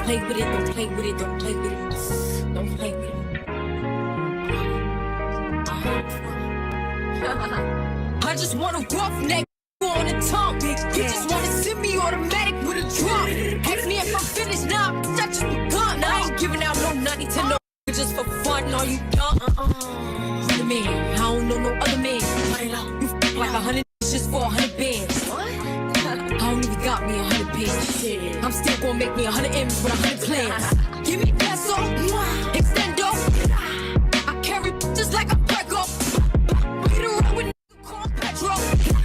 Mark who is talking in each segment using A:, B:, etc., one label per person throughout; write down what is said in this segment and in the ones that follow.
A: play with it, don't play with it, don't play with it. Don't play with it. I just want a roughneck on the tongue. You just wanna send me automatic with a drum. Ask me if I'm finished now, I just begun. I ain't giving out no nutty to no just for fun. Are you dumb? Other man, I don't know no other man. You f like 100 just for 100 bands. I don't even got me 100 bands. I'm still gonna make me 100 M's with 100 plans. Give me peso, extendo. I carry just like a Prego. Beat around with called Petro.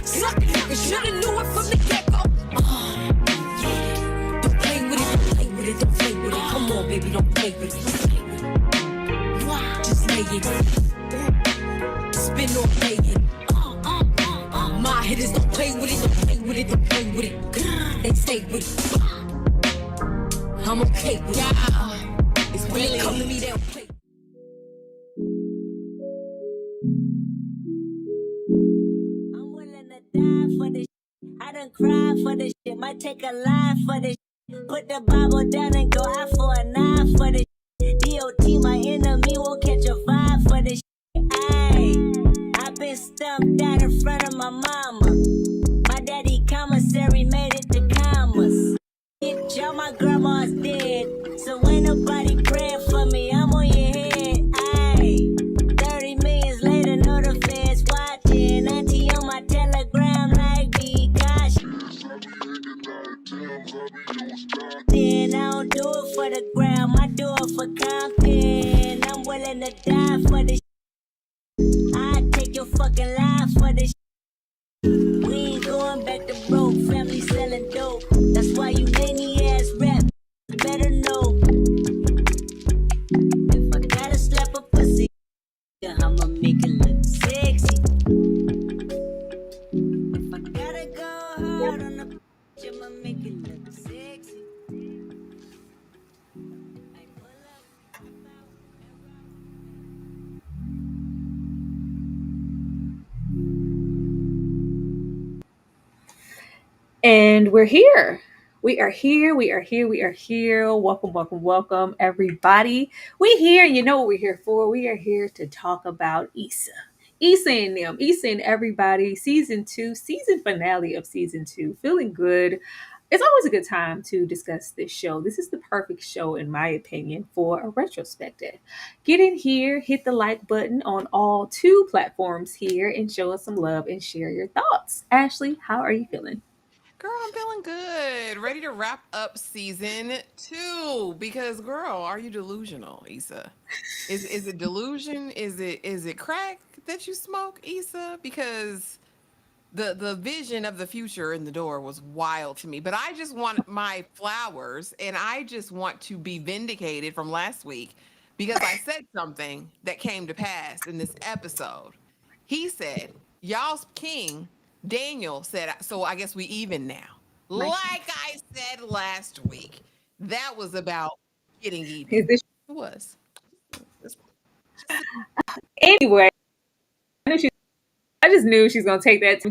A: Suck it, shoulda knew it from the get-go. Yeah. Don't play with it, don't play with it, don't play with it. Come on, baby, don't play with it. Just lay it. Spin or play it. My hitters don't play with it, don't play with it, don't play with it. They stay with it. I'm okay with it. It's when they come to me, they'll play.
B: I'm willing to die for this shit. I done cried for this shit. Might take a line for this shit. Put the Bible down and go out for a knife for this shit. DOT, my enemy, won't catch a vibe for this shit. Ayy, I've been stumped out in front of my mama. My daddy commissary made it to commas. Y'all, my grandma's dead, so ain't nobody praying for me. I'm on your head. Ayy, 30 millions later, know the feds watching. Auntie on my telegram like be gosh. Then I don't do it for the gram, I do it for Compton. I'm willing to die for this. I take your fucking life for this. We ain't going back to broke, family selling dope. That's why you many ass rap better know. If I gotta slap a pussy, I'ma make it look sexy. If I gotta go hard on the bitch, I'ma make it look sexy. I pull up,
C: And we're here. We are here. We are here. We are here. Welcome, welcome, welcome, everybody. We here. You know what we're here for. We are here to talk about Issa. Issa and them. Issa and everybody. Season 2. Season finale of season 2. Feeling good. It's always a good time to discuss this show. This is the perfect show, in my opinion, for a retrospective. Get in here, hit the like button on all 2 platforms here, and show us some love and share your thoughts. Ashley, how are you feeling?
D: Girl, I'm feeling good. Ready to wrap up season 2 because girl, are you delusional, Issa? Is it delusion? Is it crack that you smoke, Issa? Because the vision of the future in the door was wild to me. But I just want my flowers and I just want to be vindicated from last week because I said something that came to pass in this episode. He said, y'all's king, Daniel said, so I guess we even now. Like I said last week, that was about getting even.
C: Is this
D: It was.
C: anyway? I just knew she's gonna take that to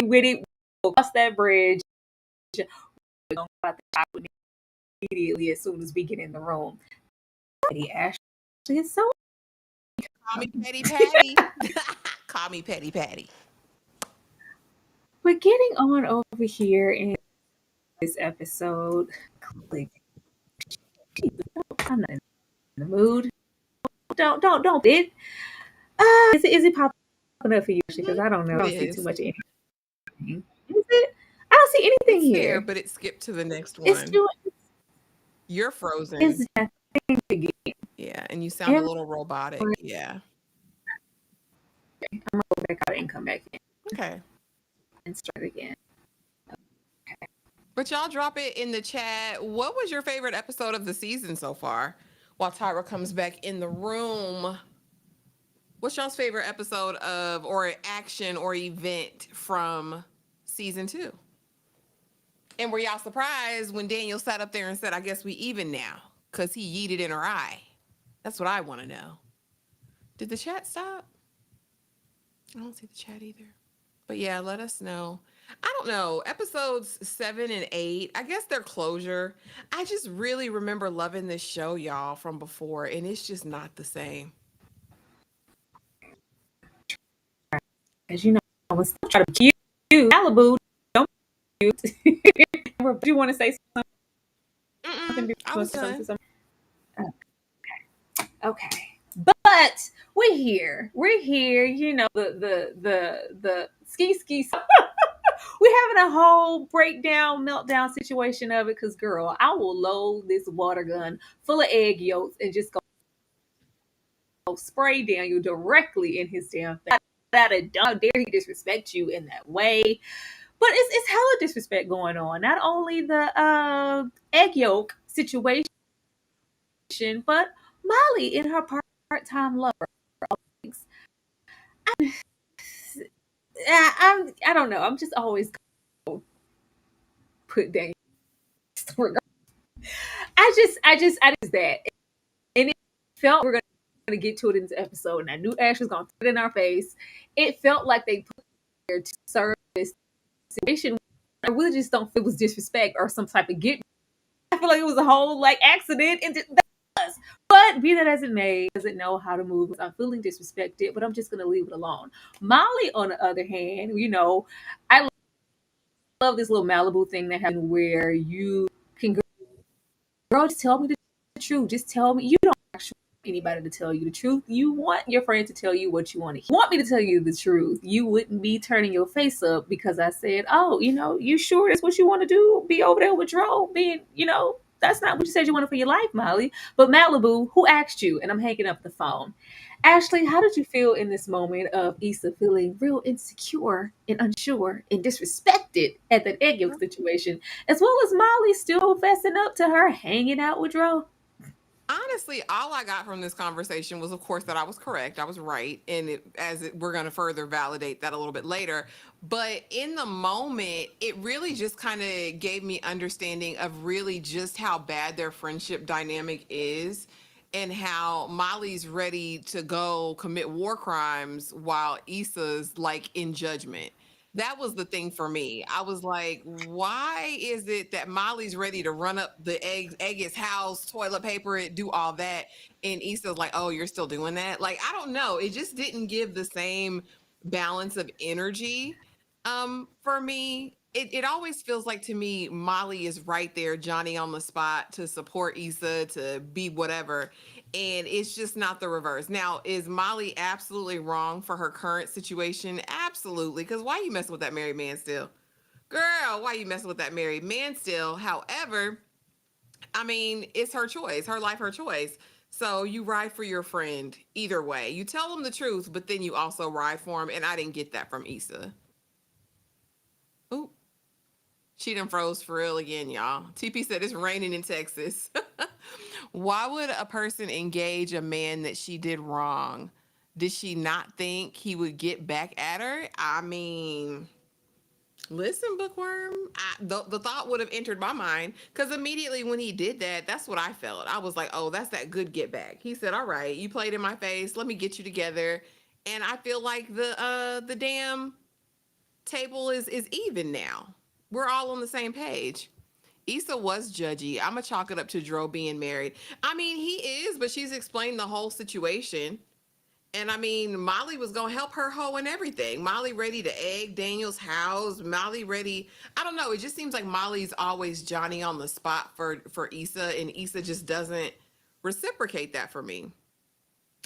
C: with it. We'll cross that bridge. We're gonna about the top immediately as soon as we get in the room. Ashley is so.
D: Call me Petty Patty. Call me Petty Patty.
C: We're getting on over here in this episode. Click. I'm not in the mood. Don't it. Is it popping up for you? Because I don't know. I don't see too much anything. Is it? I don't see anything
D: It's
C: here.
D: there, but it skipped to the next one.
C: It's doing.
D: You're frozen.
C: It's that thing again.
D: Yeah, and you sound a little robotic. Yeah.
C: I'm gonna go back out and come back in.
D: Okay.
C: And start again. Okay.
D: But y'all drop it in the chat. What was your favorite episode of the season so far? While Tyra comes back in the room. What's y'all's favorite episode of or action or event from season 2? And were y'all surprised when Daniel sat up there and said, I guess we even now? Because he yeeted in her eye. That's what I want to know. Did the chat stop? I don't see the chat either. But yeah, let us know. I don't know, episodes 7 and 8, I guess they're closure. I just really remember loving this show, y'all, from before, and it's just not the same.
C: As you know, I was trying to be cute. Malibu, don't be cute. Do you want to say
D: Mm-mm,
C: something?
D: I was done.
C: Okay. But we're here. We're here. You know, the ski ski. We're having a whole breakdown, meltdown situation of it. Cause girl, I will load this water gun full of egg yolks and just go spray Daniel directly in his damn face. How dare he disrespect you in that way? But it's hella disrespect going on. Not only the egg yolk situation, but Molly in her part-time lover. I don't know. I'm just always put Daniel. I just that, and it felt we're gonna get to it in this episode, and I knew Ash was gonna put it in our face. It felt like they put it there to serve this situation. I really just don't feel it was disrespect or some type of get. I feel like it was a whole like accident, and but be that as it may, doesn't know how to move. I'm feeling disrespected, but I'm just gonna leave it alone. Molly, on the other hand, you know, I love this little Malibu thing that happened where you can, girl, just tell me the truth. Just tell me. You don't actually want anybody to tell you the truth. You want your friend to tell you what you want to hear. You want me to tell you the truth. You wouldn't be turning your face up because I said, oh, you know, you sure that's what you want to do? Be over there with Dro, being, you know, that's not what you said you wanted for your life, Molly. But Malibu, who asked you? And I'm hanging up the phone. Ashley, how did you feel in this moment of Issa feeling real insecure and unsure and disrespected at that egg yolk situation, as well as Molly still fessing up to her hanging out with Dro?
D: Honestly, all I got from this conversation was, of course, that I was correct. I was right, and we're going to further validate that a little bit later. But in the moment, it really just kind of gave me understanding of really just how bad their friendship dynamic is, and how Molly's ready to go commit war crimes while Issa's like in judgment. That was the thing for me. I was like, why is it that Molly's ready to run up the egg his house, toilet paper it, do all that, and Issa's like, oh, you're still doing that? Like, I don't know. It just didn't give the same balance of energy. For me, it always feels like to me, Molly is right there, Johnny on the spot to support Issa, to be whatever. And it's just not the reverse. Now, is Molly absolutely wrong for her current situation? Absolutely. Because why you messing with that married man still? Girl, why you messing with that married man still? However, I mean, it's her choice, her life, her choice. So you ride for your friend either way. You tell them the truth, but then you also ride for him. And I didn't get that from Issa. Ooh, she done froze for real again, y'all. TP said it's raining in Texas. Why would a person engage a man that she did wrong? Did she not think he would get back at her? I mean, listen, bookworm. The thought would have entered my mind because immediately when he did that, that's what I felt. I was like, oh, that's that good get back. He said, all right, you played in my face. Let me get you together. And I feel like the damn table is even now. We're all on the same page. Issa was judgy. I'm gonna chalk it up to Dro being married. I mean, he is, but she's explained the whole situation. And I mean, Molly was gonna help her hoe and everything. Molly ready to egg Daniel's house. Molly ready. I don't know. It just seems like Molly's always Johnny on the spot for Issa, and Issa just doesn't reciprocate that for me.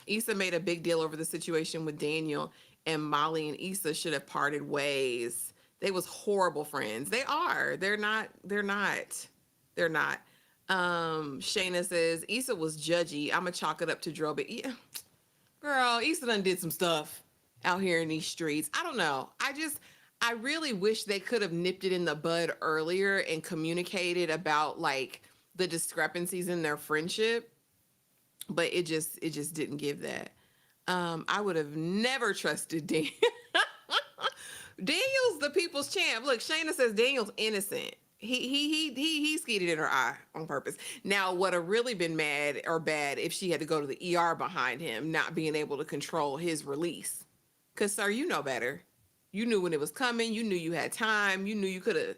D: Issa made a big deal over the situation with Daniel, and Molly and Issa should have parted ways. They was horrible friends. They are. They're not. They're not. They're not. Shayna says Issa was judgy. I'ma chalk it up to Dro, but yeah, girl, Issa done did some stuff out here in these streets. I don't know. I really wish they could have nipped it in the bud earlier and communicated about like the discrepancies in their friendship, but it just didn't give that. I would have never trusted Dan. Daniel's the people's champ. Look, Shayna says Daniel's innocent. He skeeted in her eye on purpose. Now, would have really been mad or bad if she had to go to the ER behind him, not being able to control his release. Cause sir, you know better. You knew when it was coming. You knew you had time. You knew you could have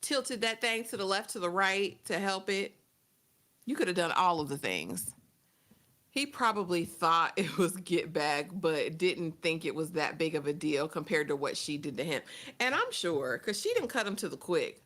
D: tilted that thing to the left, to the right to help it. You could have done all of the things. He probably thought it was get back, but didn't think it was that big of a deal compared to what she did to him. And I'm sure, because she didn't cut him to the quick.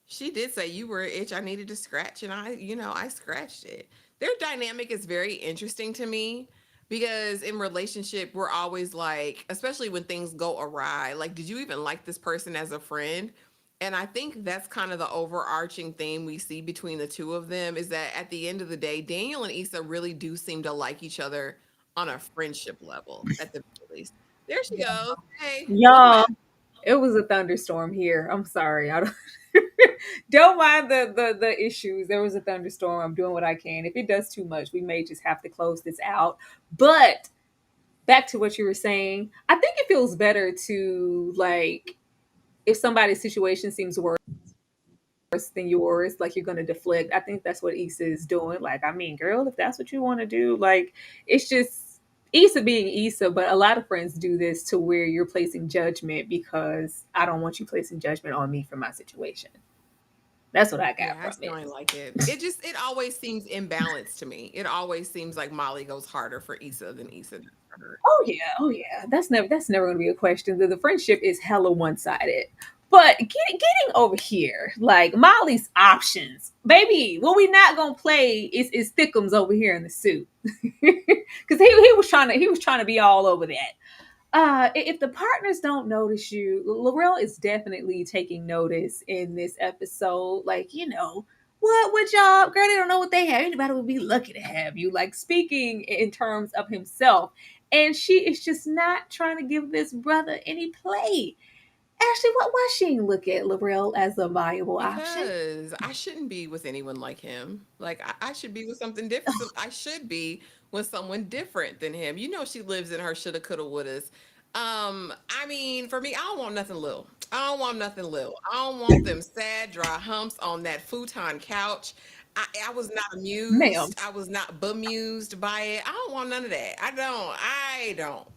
D: She did say you were an itch I needed to scratch, and I scratched it. Their dynamic is very interesting to me because in relationship we're always like, especially when things go awry, like, did you even like this person as a friend? And I think that's kind of the overarching theme we see between the two of them is that at the end of the day, Daniel and Issa really do seem to like each other on a friendship level, at the very least. There she goes. Hey, welcome
C: Y'all,
D: back.
C: it was a thunderstorm here. I'm sorry. I don't don't mind the issues. There was a thunderstorm. I'm doing what I can. If it does too much, we may just have to close this out. But back to what you were saying, I think it feels better to like if somebody's situation seems worse than yours, like you're gonna deflect. I think that's what Issa is doing. Like, I mean, girl, if that's what you want to do, like it's just Issa being Issa, but a lot of friends do this to where you're placing judgment because I don't want you placing judgment on me for my situation. That's what I got
D: Yeah, I
C: from
D: still
C: it.
D: ain't like it. It always seems imbalanced to me. It always seems like Molly goes harder for Issa than Issa does for her.
C: Oh yeah, oh yeah. That's never gonna be a question. The friendship is hella one sided. But getting over here, like Molly's options, baby. What we not gonna play is Thickums over here in the suit, because he was trying to be all over that. If the partners don't notice you, Laurel is definitely taking notice in this episode. Like, what job, girl? They don't know what they have. Anybody would be lucky to have you. Like speaking in terms of himself, and she is just not trying to give this brother any play. Ashley, why she ain't look at Laurel as a viable option?
D: Because I shouldn't be with anyone like him. Like I should be with something different. I should be with someone different than him. You know, she lives in her shoulda, coulda, wouldas. I mean, for me, I don't want nothing little. I don't want nothing little. I don't want them sad, dry humps on that futon couch. I was not
C: Ma'am.
D: amused. I was not bemused by it. I don't want none of that. I don't. I don't.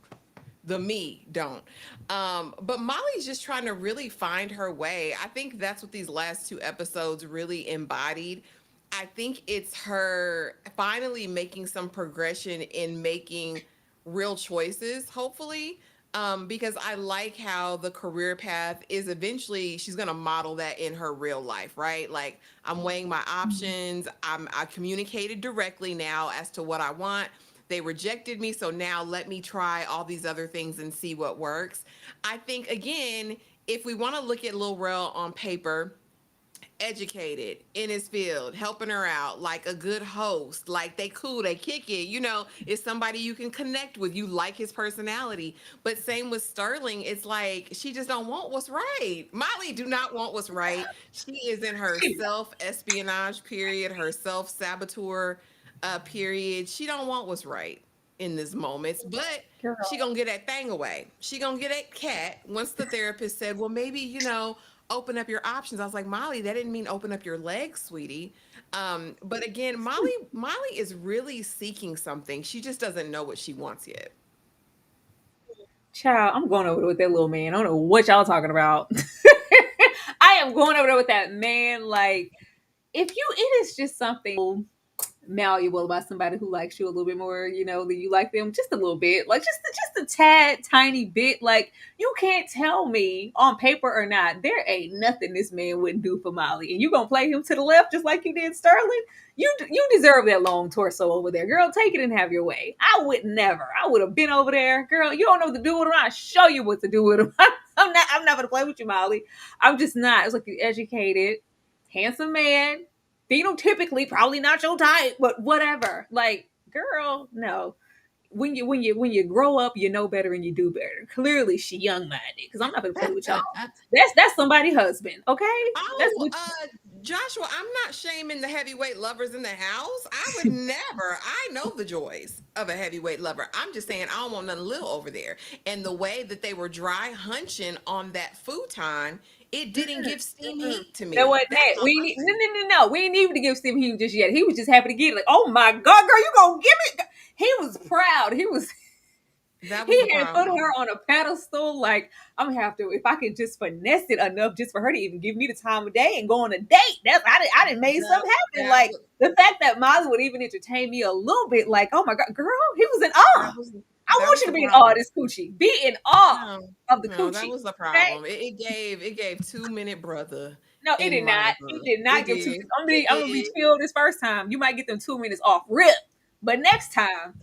D: The me don't. But Molly's just trying to really find her way. I think that's what these last two episodes really embodied. I think it's her finally making some progression in making real choices, hopefully. Because I like how the career path is eventually she's gonna model that in her real life, right? Like I'm weighing my options. I communicated directly now as to what I want. They rejected me, so now let me try all these other things and see what works. I think again, if we want to look at Lil Rel on paper, educated in his field, helping her out, like a good host, like they cool, they kick it, it's somebody you can connect with. You like his personality. But same with Sterling, it's like she just don't want what's right. Molly do not want what's right. She is in her self-espionage period, her self-saboteur period. She don't want what's right in this moment, but she
C: Girl.
D: gonna get that thing away. She gonna get that cat. Once the therapist said, well, maybe, open up your options. I was like, Molly, that didn't mean open up your legs, sweetie. But again, Molly is really seeking something. She just doesn't know what she wants yet.
C: Child, I'm going over there with that little man. I don't know what y'all talking about. I am going over there with that man. Like, it is just something malleable about somebody who likes you a little bit more, than you like them just a little bit, like just a tad tiny bit. Like you can't tell me on paper or not, there ain't nothing this man wouldn't do for Molly, and you gonna play him to the left just like you did Sterling. You deserve that long torso over there, girl. Take it and have your way. I would never. I would have been over there, girl. You don't know what to do with him. I'll show you what to do with him. I'm not gonna play with you, Molly. I'm just not. It's like you educated, handsome man, phenotypically probably not your type, but whatever. Like, girl, no. When you grow up, you know better and you do better. Clearly, she young minded because I'm not gonna play with y'all. That's somebody's husband, okay? That's
D: Oh,
C: what.
D: Joshua, I'm not shaming the heavyweight lovers in the house. I would never. I know the joys of a heavyweight lover. I'm just saying I don't want nothing little over there. And the way that they were dry hunching on that futon, it didn't give steam
C: Mm-mm.
D: heat to
C: That
D: me.
C: wasn't
D: That's
C: that.
D: all
C: We
D: I'm
C: need
D: saying.
C: no. We ain't even to give Steve Hughes just yet. He was just happy to get it. Like, oh my god, girl, you gonna give it? He was proud. He was.
D: That was the
C: He had put
D: problem.
C: her on a pedestal. Like, I'm gonna have to, if I can just finesse it enough just for her to even give me the time of day and go on a date. I didn't make
D: That,
C: something happen.
D: that
C: Like
D: was
C: the fact that Molly would even entertain me a little bit, like, oh my god, girl, he was in
D: that
C: awe.
D: was
C: I
D: that
C: want
D: was
C: you
D: the
C: to be in awe of
D: problem.
C: this coochie. Be in awe
D: No,
C: of the
D: no, that
C: coochie.
D: was the
C: Okay?
D: problem. It gave 2 minute brother
C: No, it
D: in
C: did
D: my
C: not. It
D: book.
C: did
D: It
C: not give two.
D: did.
C: I'm
D: It
C: gonna be
D: did.
C: chill this first time. You might get them 2 minutes off rip, but next time,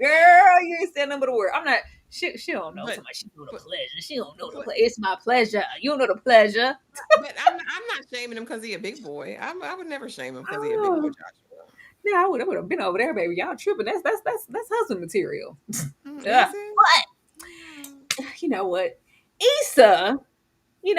C: girl, you ain't saying nothing but a word. I'm not. She don't know.
D: But
C: Somebody she know the
D: but
C: pleasure. She don't know the
D: but
C: pleasure. It's my pleasure. You don't know the pleasure.
D: but I'm not shaming him because he a big boy. I would never shame him because he a big boy,
C: Oh,
D: Joshua.
C: yeah, I would have been over there, baby. Y'all tripping. That's husband material. Yeah,
D: Is it? Mm.
C: but you know what, Issa,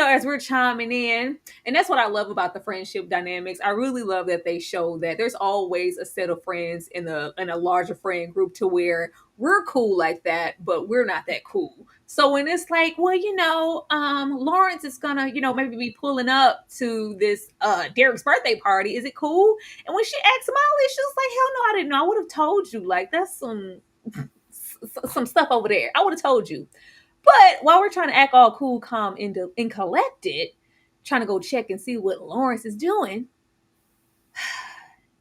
C: as we're chiming in, and that's what I love about the friendship dynamics. I really love that they show that there's always a set of friends in a larger friend group to where we're cool like that, but we're not that cool. So when it's like, well, Lawrence is gonna, maybe be pulling up to this Derek's birthday party. Is it cool? And when she asked Molly, she was like, hell no, I didn't know. I would have told you. Like that's some stuff over there. I would have told you. But while we're trying to act all cool, calm, and collected, trying to go check and see what Lawrence is doing,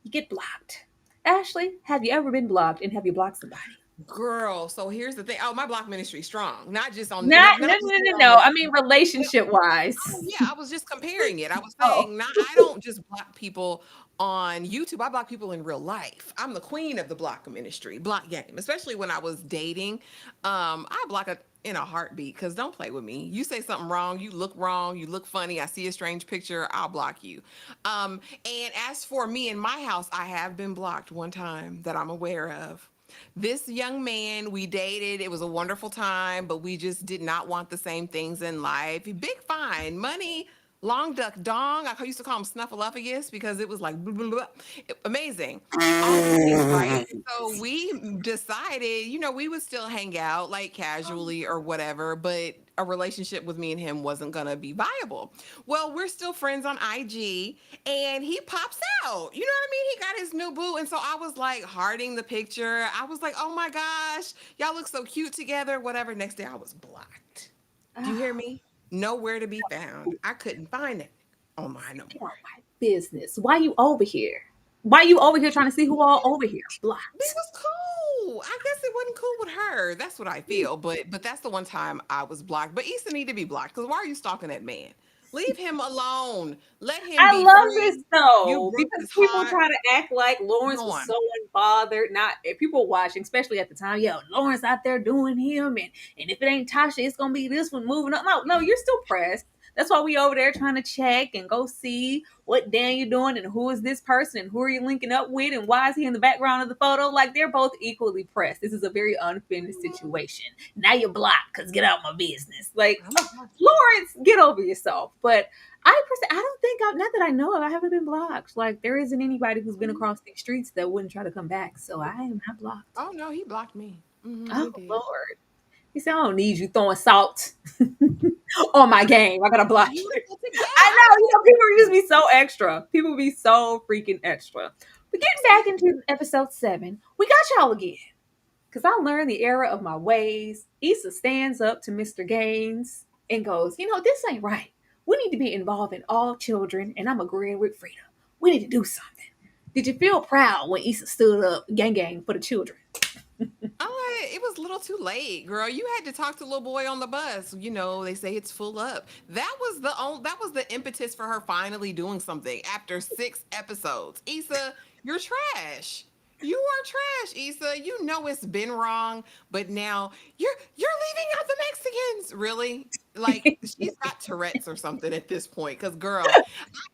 C: you get blocked. Ashley, have you ever been blocked, and have you blocked somebody?
D: Girl, so here's the thing. Oh, my block ministry strong. Not just on
C: Not, no,
D: not just
C: no,
D: here
C: no,
D: on
C: no.
D: this.
C: I mean, relationship wise.
D: Oh yeah, I was just comparing it. I was
C: Oh,
D: saying, not I don't just block people on YouTube. I block people in real life. I'm the queen of the block ministry, block game. Especially when I was dating, I block in a heartbeat because don't play with me. You say something wrong, you look funny. I see a strange picture, I'll block you. And as for me in my house, I have been blocked one time that I'm aware of. This young man, we dated. It was a wonderful time, but we just did not want the same things in life. Big fine, money, long duck dong. I used to call him Snuffleupagus because it was like blah, blah, blah. Amazing. All the things, right? So we decided, we would still hang out like casually or whatever, but a relationship with me and him wasn't gonna be viable. Well, we're still friends on IG, and he pops out. You know what I mean? He got his new boo, and so I was like hearting the picture. I was like, "Oh my gosh, y'all look so cute together." Whatever. Next day, I was blocked. Do you hear me? Nowhere to be found. I couldn't find it online no
C: get
D: more.
C: on my business. Why you over here? Why you over here trying to see who all over here?
D: It
C: Blocked.
D: was cool. I guess it wasn't cool with her. That's what I feel. But that's the one time I was blocked. But Issa need to be blocked because why are you stalking that man? Leave him alone. Let him
C: I
D: be
C: love this
D: free. You
C: though
D: broke
C: because
D: his
C: people
D: heart.
C: try to act like Lawrence
D: Go
C: was
D: on.
C: so unbothered. Not if people watching, especially at the time. Yo, Lawrence out there doing him, and if it ain't Tasha, it's gonna be this one moving up. No, no, you're still pressed. That's why we over there trying to check and go see what Dan you doing and who is this person and who are you linking up with and why is he in the background of the photo. Like they're both equally pressed. This is a very unfinished situation. Now you're blocked because get out my business. Like
D: I'm gonna block you.
C: Lawrence, get over yourself. But I don't think not that I know of, I haven't been blocked. Like there isn't anybody who's been across these streets that wouldn't try to come back. So I am not blocked.
D: Oh no, he blocked me.
C: Oh
D: He did.
C: Lord. He said, I don't need you throwing salt on my game. I gotta block you.
D: Beautiful together.
C: I
D: I
C: know,
D: was
C: people just be so extra. People be so freaking extra. But getting back into episode 7, we got y'all again. Because I learned the error of my ways. Issa stands up to Mr. Gaines and goes, this ain't right. We need to be involving all children, and I'm agreeing with Frida. We need to do something. Did you feel proud when Issa stood up, gang, for the children?
D: it was a little too late, girl. You had to talk to little boy on the bus. They say it's full up. That was the impetus for her finally doing something after 6 episodes. Issa, you're trash. You are trash, Issa. You know it's been wrong, but now you're leaving out the Mexicans. Really? Like she's got Tourette's or something at this point. Cause girl,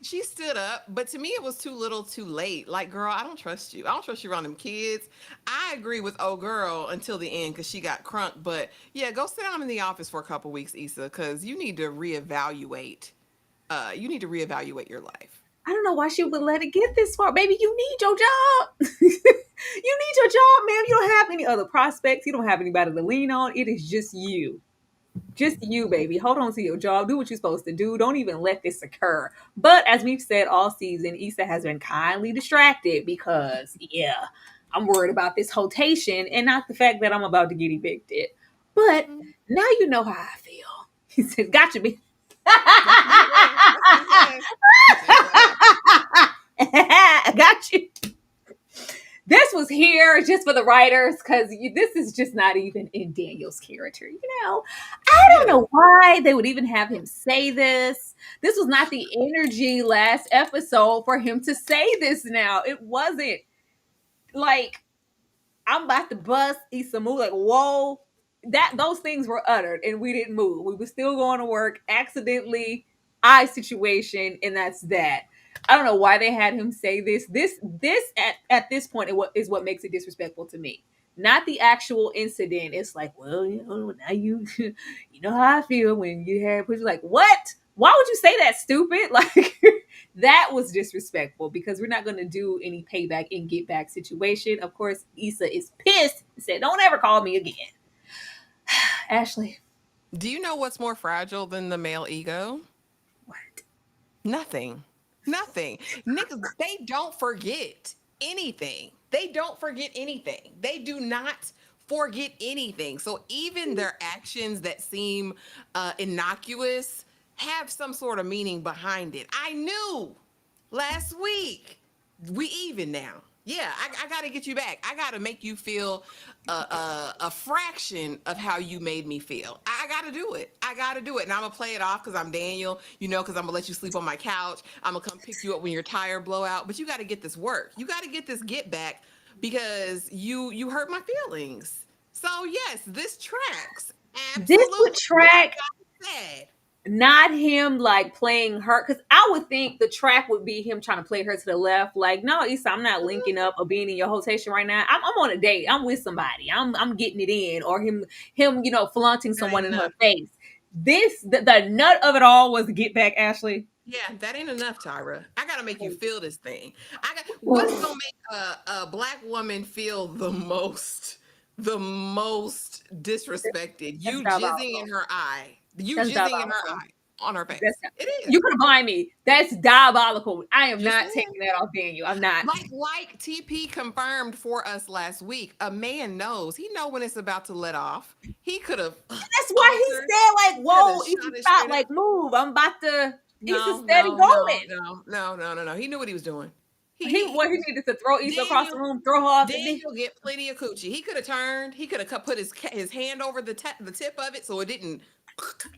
D: she stood up, but to me it was too little, too late. Like, girl, I don't trust you. I don't trust you around them kids. I agree with old girl until the end because she got crunk. But yeah, go sit down in the office for a couple weeks, Issa, because you need to reevaluate. You need to reevaluate your life.
C: I don't know why she would let it get this far. Baby, you need your job. You need your job, ma'am. You don't have any other prospects. You don't have anybody to lean on. It is just you. Just you, baby. Hold on to your job. Do what you're supposed to do. Don't even let this occur. But as we've said all season, Issa has been kindly distracted because, yeah, I'm worried about this rotation and not the fact that I'm about to get evicted. But now you know how I feel. He said, "Gotcha, me."
D: That's what he said. That's what he said. He said, "Gotcha."
C: I got you. This was here just for the writers because this is just not even in Daniel's character. I don't
D: Yeah.
C: know why they would even have him say this. This was not the energy last episode for him to say this now. It wasn't like I'm about to bust Issa move. Like, whoa. Those things were uttered and we didn't move. We were still going to work accidentally, eye situation, and that's that. I don't know why they had him say this. This at this point is what makes it disrespectful to me. Not the actual incident. It's like, well, now you you know how I feel when you had push like, what? Why would you say that, stupid? Like that was disrespectful because we're not going to do any payback and get back situation. Of course, Issa is pissed and said, "Don't ever call me again." Ashley,
D: Do you know what's more fragile than the male ego?
C: what?
D: Nothing. Nothing. Niggas, they don't forget anything. They don't forget anything. They do not forget anything. So even their actions that seem innocuous have some sort of meaning behind it. I knew last week. We even now. Yeah, I got to get you back. I got to make you feel a fraction of how you made me feel. I got to do it. I got to do it. And I'm going to play it off because I'm Daniel, because I'm going to let you sleep on my couch. I'm going to come pick you up when your tire blow out. But you got to get this work. You got to get this get back because you hurt my feelings. So, yes, this tracks.
C: This would
D: Absolutely.
C: track,
D: Sad.
C: not him like playing her, because I would think the track would be him trying to play her to the left. Like, no, Issa, I'm not linking up or being in your rotation right now. I'm on a date. I'm with somebody. I'm getting it in, or him, flaunting
D: That
C: someone
D: ain't
C: in her
D: enough.
C: face. The nut of it all was get back, Ashley.
D: Yeah, that ain't enough, Tyra. I gotta make you feel this thing. What's gonna make a black woman feel the most disrespected?
C: That's
D: You jizzing in
C: diabolical.
D: her eye. You
C: That's
D: jizzing in her
C: diabolical.
D: eye on her
C: That's
D: face. It is.
C: You could blind me. That's diabolical. I am
D: Just
C: not
D: saying.
C: taking that off Daniel. I'm not.
D: Like TP confirmed for us last week. A man knows. He know when it's about to let off. He could have
C: That's why he
D: altered.
C: said, like,
D: Could have
C: whoa, Issa,
D: shot it
C: stop,
D: straight up.
C: like, move. I'm about to. Issa
D: No,
C: steady
D: no, no,
C: going.
D: no, no, no, no, no. He knew what he was doing.
C: He needed to throw Issa across the
D: Daniel
C: room, throw her off the knee.
D: Daniel get plenty of coochie. He could have turned. He could have put his hand over the tip of it so it didn't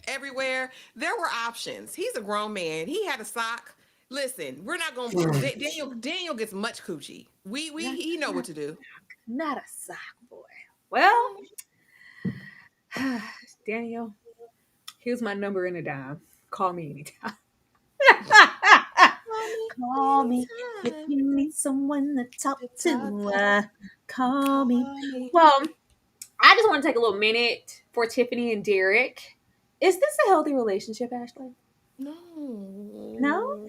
D: everywhere. There were options. He's a grown man. He had a sock. Listen, we're not gonna put Daniel gets much coochie.
C: Not,
D: He know what
C: not,
D: to do.
C: not a sock boy. Well, Daniel, here's my number in a dime. Call me anytime.
D: Call me
C: Call me if
D: anytime
C: you need someone to talk
D: to talk
C: to.
D: to.
C: Call me.
D: Call me.
C: Well, I just want to take a little minute for Tiffany and Derek. Is this a healthy relationship, Ashley? No?
D: No.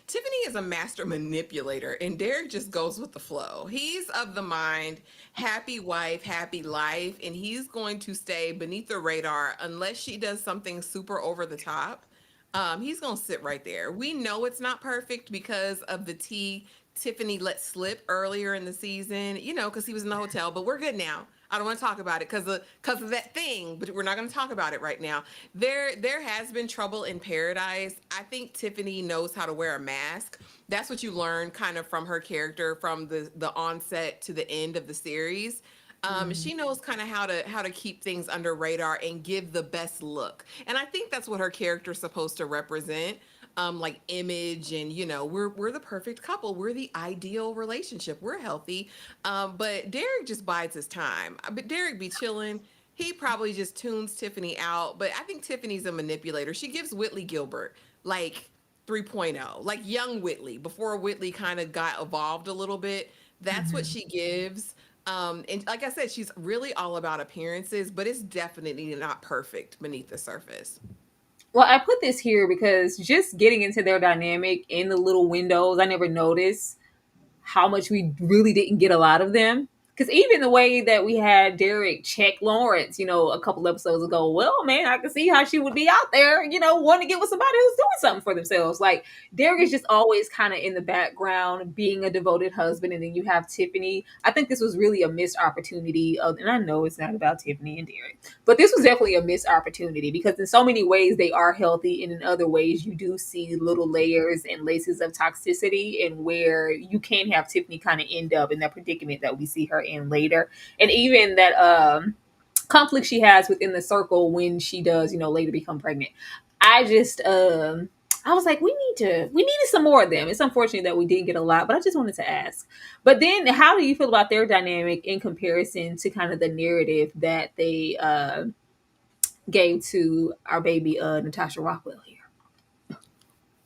D: Tiffany is a master manipulator, and Derek just goes with the flow. He's of the mind, happy wife, happy life, and he's going to stay beneath the radar unless she does something super over the top. He's going to sit right there. We know it's not perfect because of the tea Tiffany let slip earlier in the season, because he was in the hotel, but we're good now. I don't want to talk about it because of that thing, but we're not going to talk about it right now. There has been trouble in paradise. I think Tiffany knows how to wear a mask. That's what you learn kind of from her character from the onset to the end of the series. She knows kind of how to keep things under radar and give the best look. And I think that's what her character's supposed to represent. Like image and we're the perfect couple, we're the ideal relationship, we're healthy, but Derek just bides his time. But Derek be chilling. He probably just tunes Tiffany out, but I think Tiffany's a manipulator. She gives Whitley Gilbert like 3.0, like young Whitley before Whitley kind of got evolved a little bit. That's what she gives. And like I said, she's really all about appearances, but it's definitely not perfect beneath the surface.
C: Well, I put this here because just getting into their dynamic in the little windows, I never noticed how much we really didn't get a lot of them. Because even the way that we had Derek check Lawrence, a couple episodes ago, well, man, I can see how she would be out there, wanting to get with somebody who's doing something for themselves. Like, Derek is just always kind of in the background, being a devoted husband. And then you have Tiffany. I think this was really a missed opportunity. And I know it's not about Tiffany and Derek, but this was definitely a missed opportunity because in so many ways they are healthy. And in other ways, you do see little layers and laces of toxicity, and where you can have Tiffany kind of end up in that predicament that we see her in later. And even that conflict she has within the circle when she does, later become pregnant. I just I was like, we needed some more of them. It's unfortunate that we didn't get a lot, but I just wanted to ask. But then how do you feel about their dynamic in comparison to kind of the narrative that they gave to our baby Natasha Rockwell here?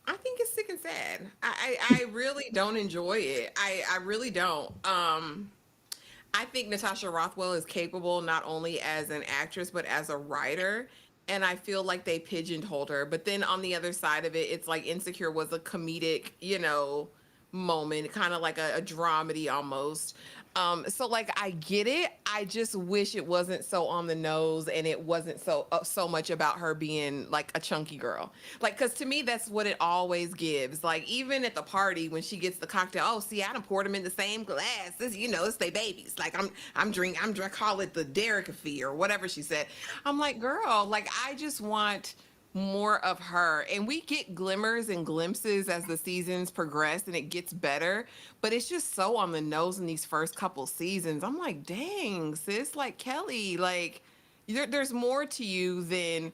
D: I think it's sick and sad. I really don't enjoy it. I really don't. I think Natasha Rothwell is capable not only as an actress but as a writer. And I feel like they pigeonholed her. But then on the other side of it, it's like Insecure was a comedic, moment, kind of like a dramedy almost. So like I get it. I just wish it wasn't so on the nose and it wasn't so much about her being like a chunky girl. Like, cause to me that's what it always gives. Like even at the party when she gets the cocktail, oh see, I done poured them in the same glass. This, it's they babies. Like I'm drink call it the Derek affair or whatever she said. I'm like, girl, like I just want more of her. And we get glimmers and glimpses as the seasons progress and it gets better, but it's just so on the nose in these first couple seasons. I'm like, dang, sis, like Kelly, like there's more to you than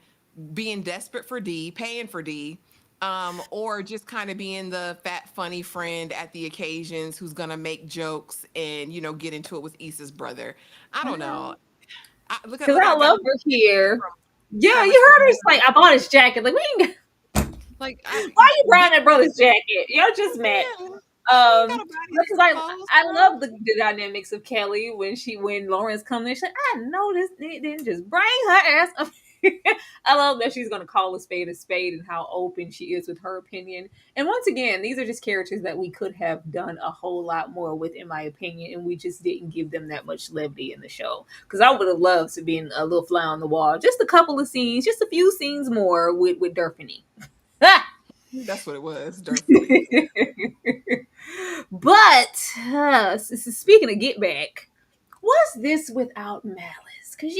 D: being desperate for D, paying for D, or just kind of being the fat, funny friend at the occasions who's gonna make jokes and get into it with Issa's brother. I don't know.
C: Because
D: Look,
C: I
D: I got
C: love her here. Yeah,
D: Travis.
C: you heard her. It's like, I bought his jacket. Like, we ain't
D: Like
C: why you buying that brother's jacket? Y'all just met.
D: yeah, you ain't gotta buy
C: Because
D: these clothes,
C: I
D: girl.
C: love the dynamics of Kelly when Lawrence comes in. She's like, I noticed they didn't just bring her ass up. I love that she's gonna call a spade and how open she is with her opinion. And once again, these are just characters that we could have done a whole lot more with, in my opinion, and we just didn't give them that much levity in the show. Because I would have loved to be a little fly on the wall, just a couple of scenes, just a few scenes more with Durfany.
D: That's what it was, dirt funny.
C: But speaking of get back, what's this without malice? Because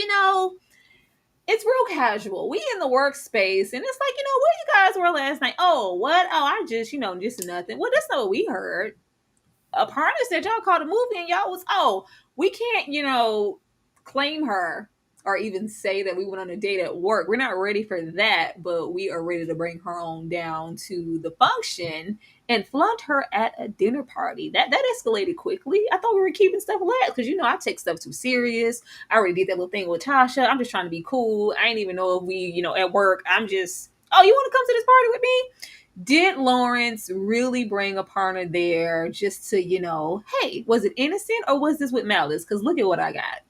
C: it's real casual. We in the workspace, and it's like, where you guys were last night? Oh, what? Oh, I just, just nothing. Well, that's not what we heard. Aparna said y'all called a movie, and y'all was, oh, we can't, claim her or even say that we went on a date at work. We're not ready for that, but we are ready to bring her on down to the function and flaunt her at a dinner party. That escalated quickly. I thought we were keeping stuff light because I take stuff too serious. I already did that little thing with Tasha. I'm just trying to be cool. I ain't even know if we, at work. I'm just, oh, you want to come to this party with me? Did Lawrence really bring a partner there just to, hey, was it innocent or was this with malice? Because look at what I got.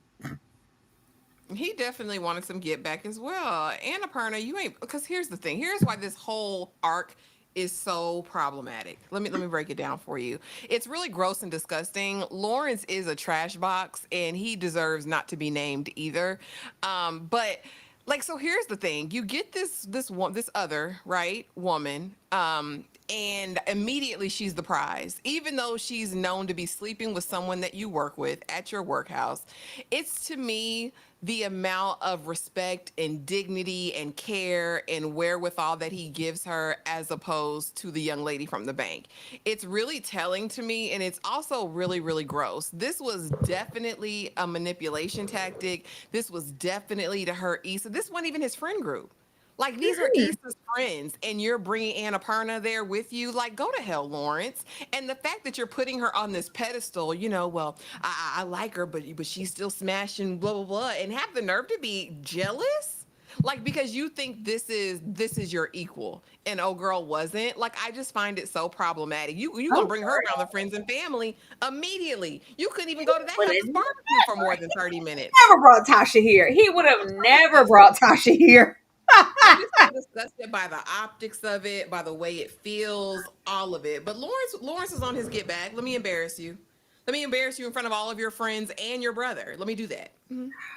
D: He definitely wanted some get back as well. And Aparna, you ain't, because here's the thing. Here's why this whole arc is so problematic. Let me break it down for you. It's really gross and disgusting. Lawrence is a trash box and he deserves not to be named either. But like, so here's the thing. You get this other, right, woman, and immediately she's the prize. Even though she's known to be sleeping with someone that you work with at your workhouse, it's to me the amount of respect and dignity and care and wherewithal that he gives her as opposed to the young lady from the bank. It's really telling to me, and it's also really, really gross. This was definitely a manipulation tactic. This was definitely to hurt Issa. This wasn't even his friend group. Like, these are Issa's friends, and you're bringing Annapurna there with you. Like, go to hell, Lawrence. And the fact that you're putting her on this pedestal, well, I like her, but she's still smashing, blah blah blah, and have the nerve to be jealous, like because you think this is your equal, and oh girl wasn't. Like, I just find it so problematic. You gonna bring her around the friends and family immediately. You couldn't even go to that cousin's barbecue for more than 30 minutes.
C: Never brought Tasha here. He would have never brought Tasha here.
D: I'm just so disgusted by the optics of it, by the way it feels, all of it. But Lawrence is on his get back. Let me embarrass you. Let me embarrass you in front of all of your friends and your brother. Let me do that.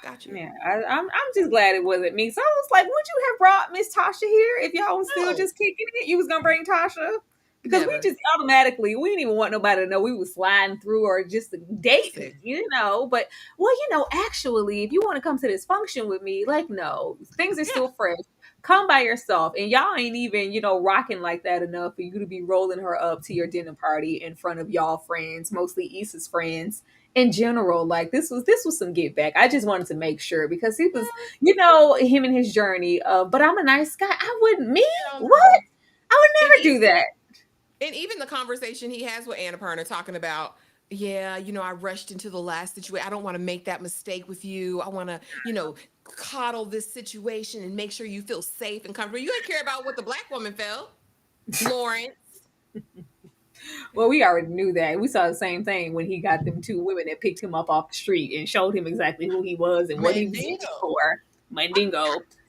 D: Got you.
C: Yeah, I'm just glad it wasn't me. So I was like, would you have brought Miss Tasha here if y'all was still
D: No,
C: just kicking it? You was gonna bring Tasha? Because we
D: never.
C: just automatically, we didn't even want nobody to know we was sliding through or just dating,
D: Listen,
C: you know. But well, actually, if you want to come to this function with me, like no, things are
D: yeah.
C: still fresh. Come by yourself, and y'all ain't even, rocking like that enough for you to be rolling her up to your dinner party in front of y'all friends, mostly Issa's friends in general. Like this was some get back. I just wanted to make sure because he was, him and his journey of, but I'm a nice guy. I wouldn't, me?
D: No,
C: What?
D: no.
C: I
D: And
C: would never do
D: even
C: that.
D: and even the conversation he has with Annapurna talking about, yeah, I rushed into the last situation. I don't want to make that mistake with you. I want to, coddle this situation and make sure you feel safe and comfortable. You ain't care about what the black woman felt, Lauren.
C: Well, we already knew that. We saw the same thing when he got them two women that picked him up off the street and showed him exactly who he was and what he was in
D: Mandingo.
C: for. Mandingo.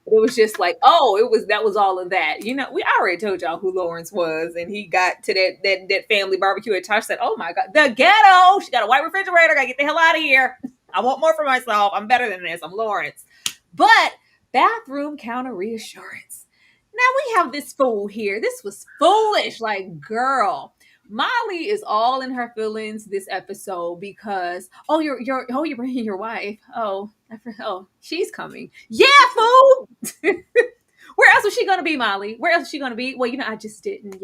C: It was just like, oh, that was all of that. We already told y'all who Lawrence was, and he got to that family barbecue at Tosh said, oh my god, the ghetto. She got a white refrigerator, gotta get the hell out of here. I want more for myself. I'm better than this. I'm Lawrence. But bathroom counter reassurance. Now we have this fool here. This was foolish. Like, girl. Molly is all in her feelings this episode because you're bringing your wife. Oh, she's coming. Yeah, fool. Where else was she gonna be, Molly? Where else was she gonna be? Well, I just didn't.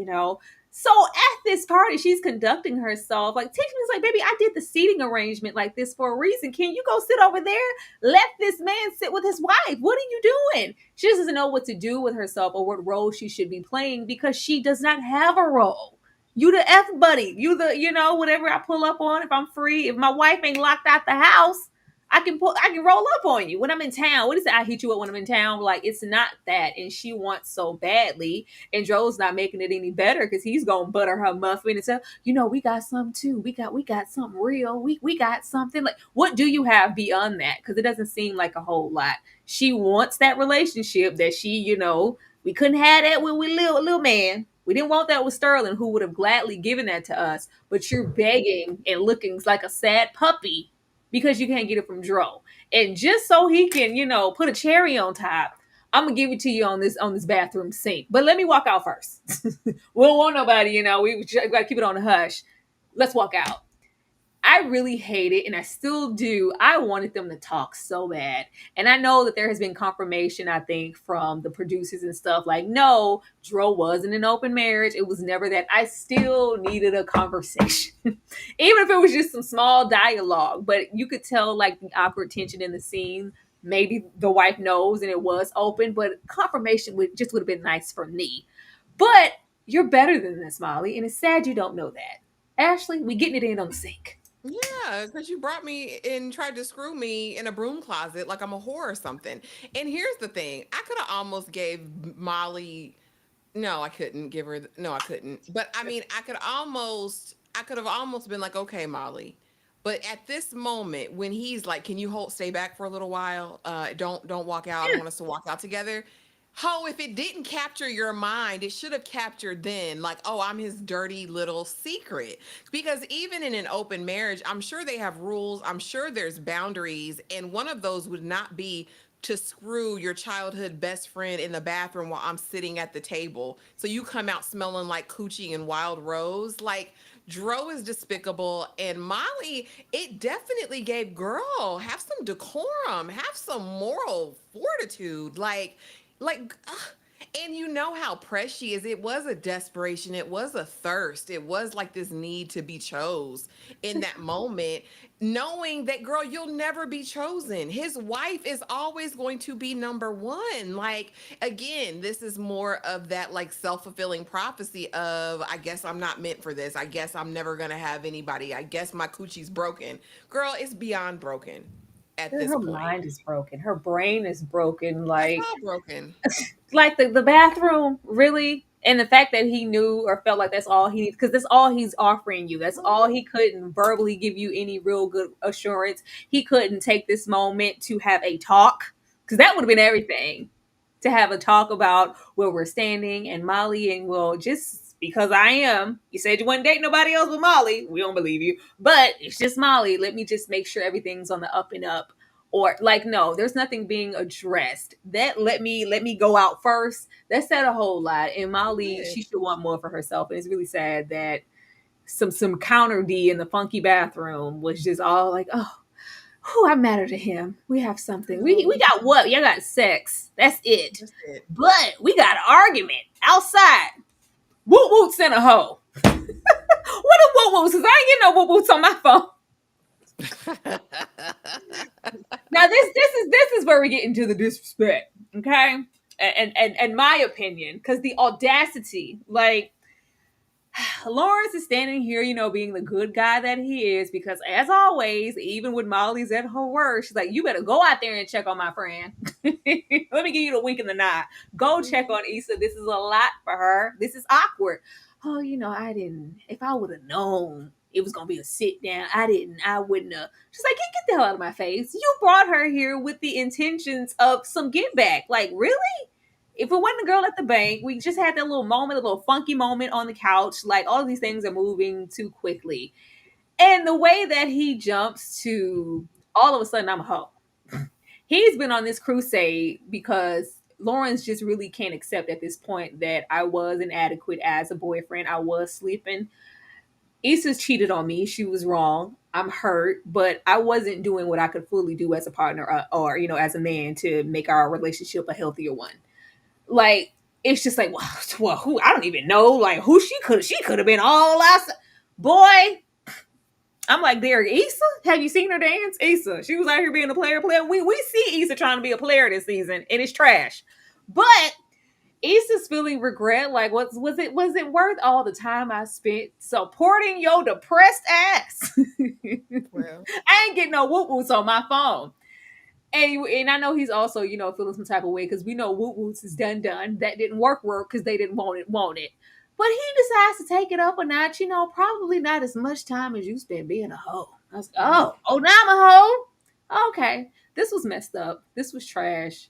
C: So at this party, she's conducting herself like Tiffany's like, baby, I did the seating arrangement like this for a reason. Can you go sit over there? Let this man sit with his wife. What are you doing? She doesn't know what to do with herself or what role she should be playing because she does not have a role. You the F buddy. You the, whatever I pull up on if I'm free. If my wife ain't locked out the house, I can roll up on you when I'm in town. What is it? I hit you up when I'm in town. Like, it's not that. And she wants so badly. And Joe's not making it any better because he's gonna butter her muffin and say, we got something too. We got something real. We got something. Like, what do you have beyond that? Because it doesn't seem like a whole lot. She wants that relationship that we couldn't have that when we little man. We didn't want that with Sterling, who would have gladly given that to us. But you're begging and looking like a sad puppy because you can't get it from Dro. And just so he can, put a cherry on top, I'm gonna give it to you on this bathroom sink. But let me walk out first. We don't want nobody, we gotta keep it on the hush. Let's walk out. I really hate it, and I still do. I wanted them to talk so bad. And I know that there has been confirmation, I think, from the producers and stuff like, no, Dro wasn't an open marriage. It was never that. I still needed a conversation, even if it was just some small dialogue. But you could tell, like, the awkward tension in the scene. Maybe the wife knows and it was open, but confirmation would have been nice for me. But you're better than this, Molly, and it's sad you don't know that. Ashley, we getting it in on the sink.
D: Yeah, because you brought me and tried to screw me in a broom closet like I'm a whore or something. And here's the thing: I could have almost gave Molly. No, I couldn't give her. No, I couldn't. But I mean, I could have almost been like, okay, Molly. But at this moment, when he's like, "Can you stay back for a little while? Don't walk out. I don't want us to walk out together." Ho, if it didn't capture your mind, it should have captured then, like, oh, I'm his dirty little secret. Because even in an open marriage, I'm sure they have rules. I'm sure there's boundaries. And one of those would not be to screw your childhood best friend in the bathroom while I'm sitting at the table. So you come out smelling like coochie and wild rose. Like, Dro is despicable. And Molly, it definitely gave girl, have some decorum, have some moral fortitude. Ugh. And you know how pressed she is. It was a desperation. It was a thirst. It was like this need to be chose in that moment, knowing that, girl, you'll never be chosen. His wife is always going to be number one. Like, again, this is more of that like self-fulfilling prophecy of, I guess I'm not meant for this. I guess I'm never going to have anybody. I guess my coochie's broken. Girl, it's beyond broken at this
C: Her
D: point.
C: mind is broken. Her brain is broken.
D: That's
C: Like,
D: all broken.
C: like the bathroom, really. And the fact that he knew or felt like that's all he needs, because that's all he's offering you. That's all he couldn't verbally give you any real good assurance. He couldn't take this moment to have a talk, because that would have been everything. To have a talk about where we're standing, and Molly and will just because I am. You said you wouldn't date nobody else but Molly. We don't believe you. But it's just Molly. Let me just make sure everything's on the up and up. Or like, no, there's nothing being addressed. That let me go out first. That said a whole lot. And Molly,
D: Yeah.
C: she should want more for herself. And it's really sad that some counter D in the funky bathroom was just all like, oh, whew, I matter to him. We have something. We got what? Y'all got sex. That's it.
D: That's it.
C: But we got an argument outside. Woot woots and a hoe. What a woot woots? Cause I ain't getting no woot woots on my phone. Now this is where we get into the disrespect, okay? And my opinion, because the audacity, like Lawrence is standing here, being the good guy that he is, because as always, even when Molly's at her worst, she's like, you better go out there and check on my friend. Let me give you the wink and the nod. Go check on Issa. This is a lot for her. This is awkward. Oh, if I would have known it was going to be a sit down, I wouldn't have. She's like, get the hell out of my face. You brought her here with the intentions of some get back. Like, really? If it wasn't the girl at the bank, we just had that little moment, a little funky moment on the couch. Like, all of these things are moving too quickly. And the way that he jumps to all of a sudden, I'm a hoe. He's been on this crusade because Lawrence just really can't accept at this point that I was inadequate as a boyfriend. I was sleeping. Issa's cheated on me. She was wrong. I'm hurt, but I wasn't doing what I could fully do as a partner or as a man to make our relationship a healthier one. Like, it's just like, well, who, I don't even know, like, who she could have been all last. Boy, I'm like, Derek, Issa? Have you seen her dance? Issa. She was out here being a player. We see Issa trying to be a player this season, and it's trash. But Issa's feeling regret. Like, was it worth all the time I spent supporting your depressed ass?
D: Well,
C: I ain't getting no whoop whoops on my phone. And I know he's also, feeling some type of way because we know Woot Woots is done. That didn't work because they didn't want it. But he decides to take it up a notch, probably not as much time as you spent being a hoe. I was like, oh, now I'm a hoe? Okay. This was messed up. This was trash.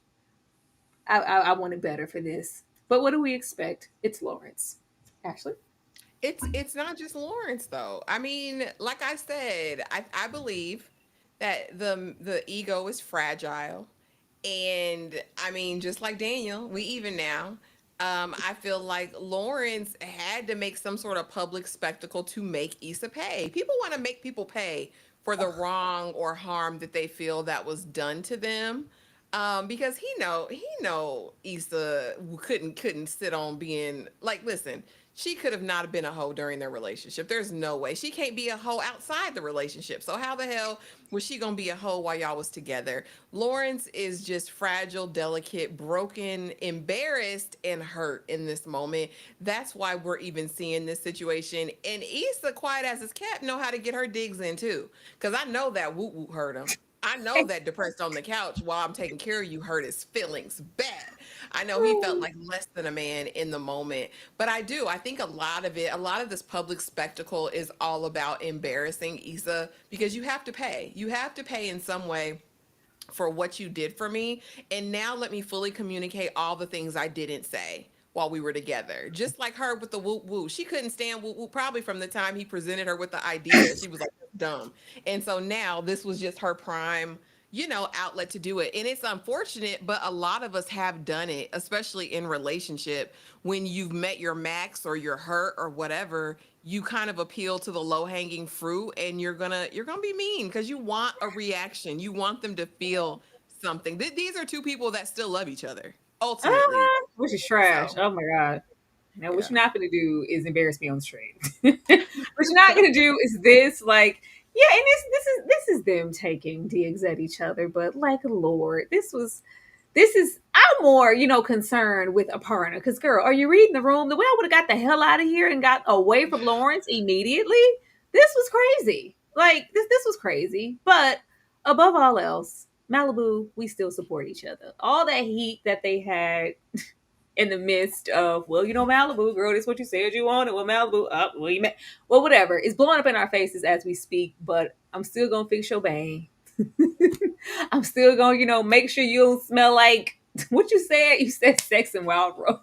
C: I wanted better for this. But what do we expect? It's Lawrence. Ashley?
D: it's not just Lawrence though. I mean, like I said, I believe that the ego is fragile. And I mean, just like Daniel, we even now. I feel like Lawrence had to make some sort of public spectacle to make Issa pay. People want to make people pay for the wrong or harm that they feel that was done to them. Because he know Issa couldn't sit on being like, listen, she could have not been a hoe during their relationship. There's no way. She can't be a hoe outside the relationship. So how the hell was she gonna be a hoe while y'all was together? Lawrence is just fragile, delicate, broken, embarrassed, and hurt in this moment. That's why we're even seeing this situation. And Issa, quiet as it's kept, know how to get her digs in too. Cause I know that woot woot hurt him. I know that depressed on the couch while I'm taking care of you hurt his feelings bad. I know he felt like less than a man in the moment. But I think a lot of this public spectacle is all about embarrassing Issa because you have to pay. You have to pay in some way for what you did for me. And now let me fully communicate all the things I didn't say while we were together. Just like her with the whoop whoop. She couldn't stand whoop whoop probably from the time he presented her with the idea. She was like, dumb. And so now this was just her prime, outlet to do it. And it's unfortunate, but a lot of us have done it, especially in relationship. When you've met your max or you're hurt or whatever, you kind of appeal to the low-hanging fruit and you're gonna be mean because you want a reaction. You want them to feel something. These are two people that still love each other, ultimately.
C: Which is trash.
D: So
C: Oh my God. Now, what
D: yeah.
C: you're not going to do is embarrass me on the street. What you're not going to do is this, like, yeah, and this is them taking digs at each other. But like, Lord, this is. I'm more, concerned with a partner. Because, girl, are you reading the room? The way I would have got the hell out of here and got away from Lawrence immediately. This was crazy. Like, this was crazy. But above all else, Malibu, we still support each other. All that heat that they had in the midst of, well, Malibu, girl, this is what you said you wanted. Well, Malibu, whatever. It's blowing up in our faces as we speak, but I'm still gonna fix your bang. I'm still gonna, make sure you don't smell like what you said. You said sex and wild rose.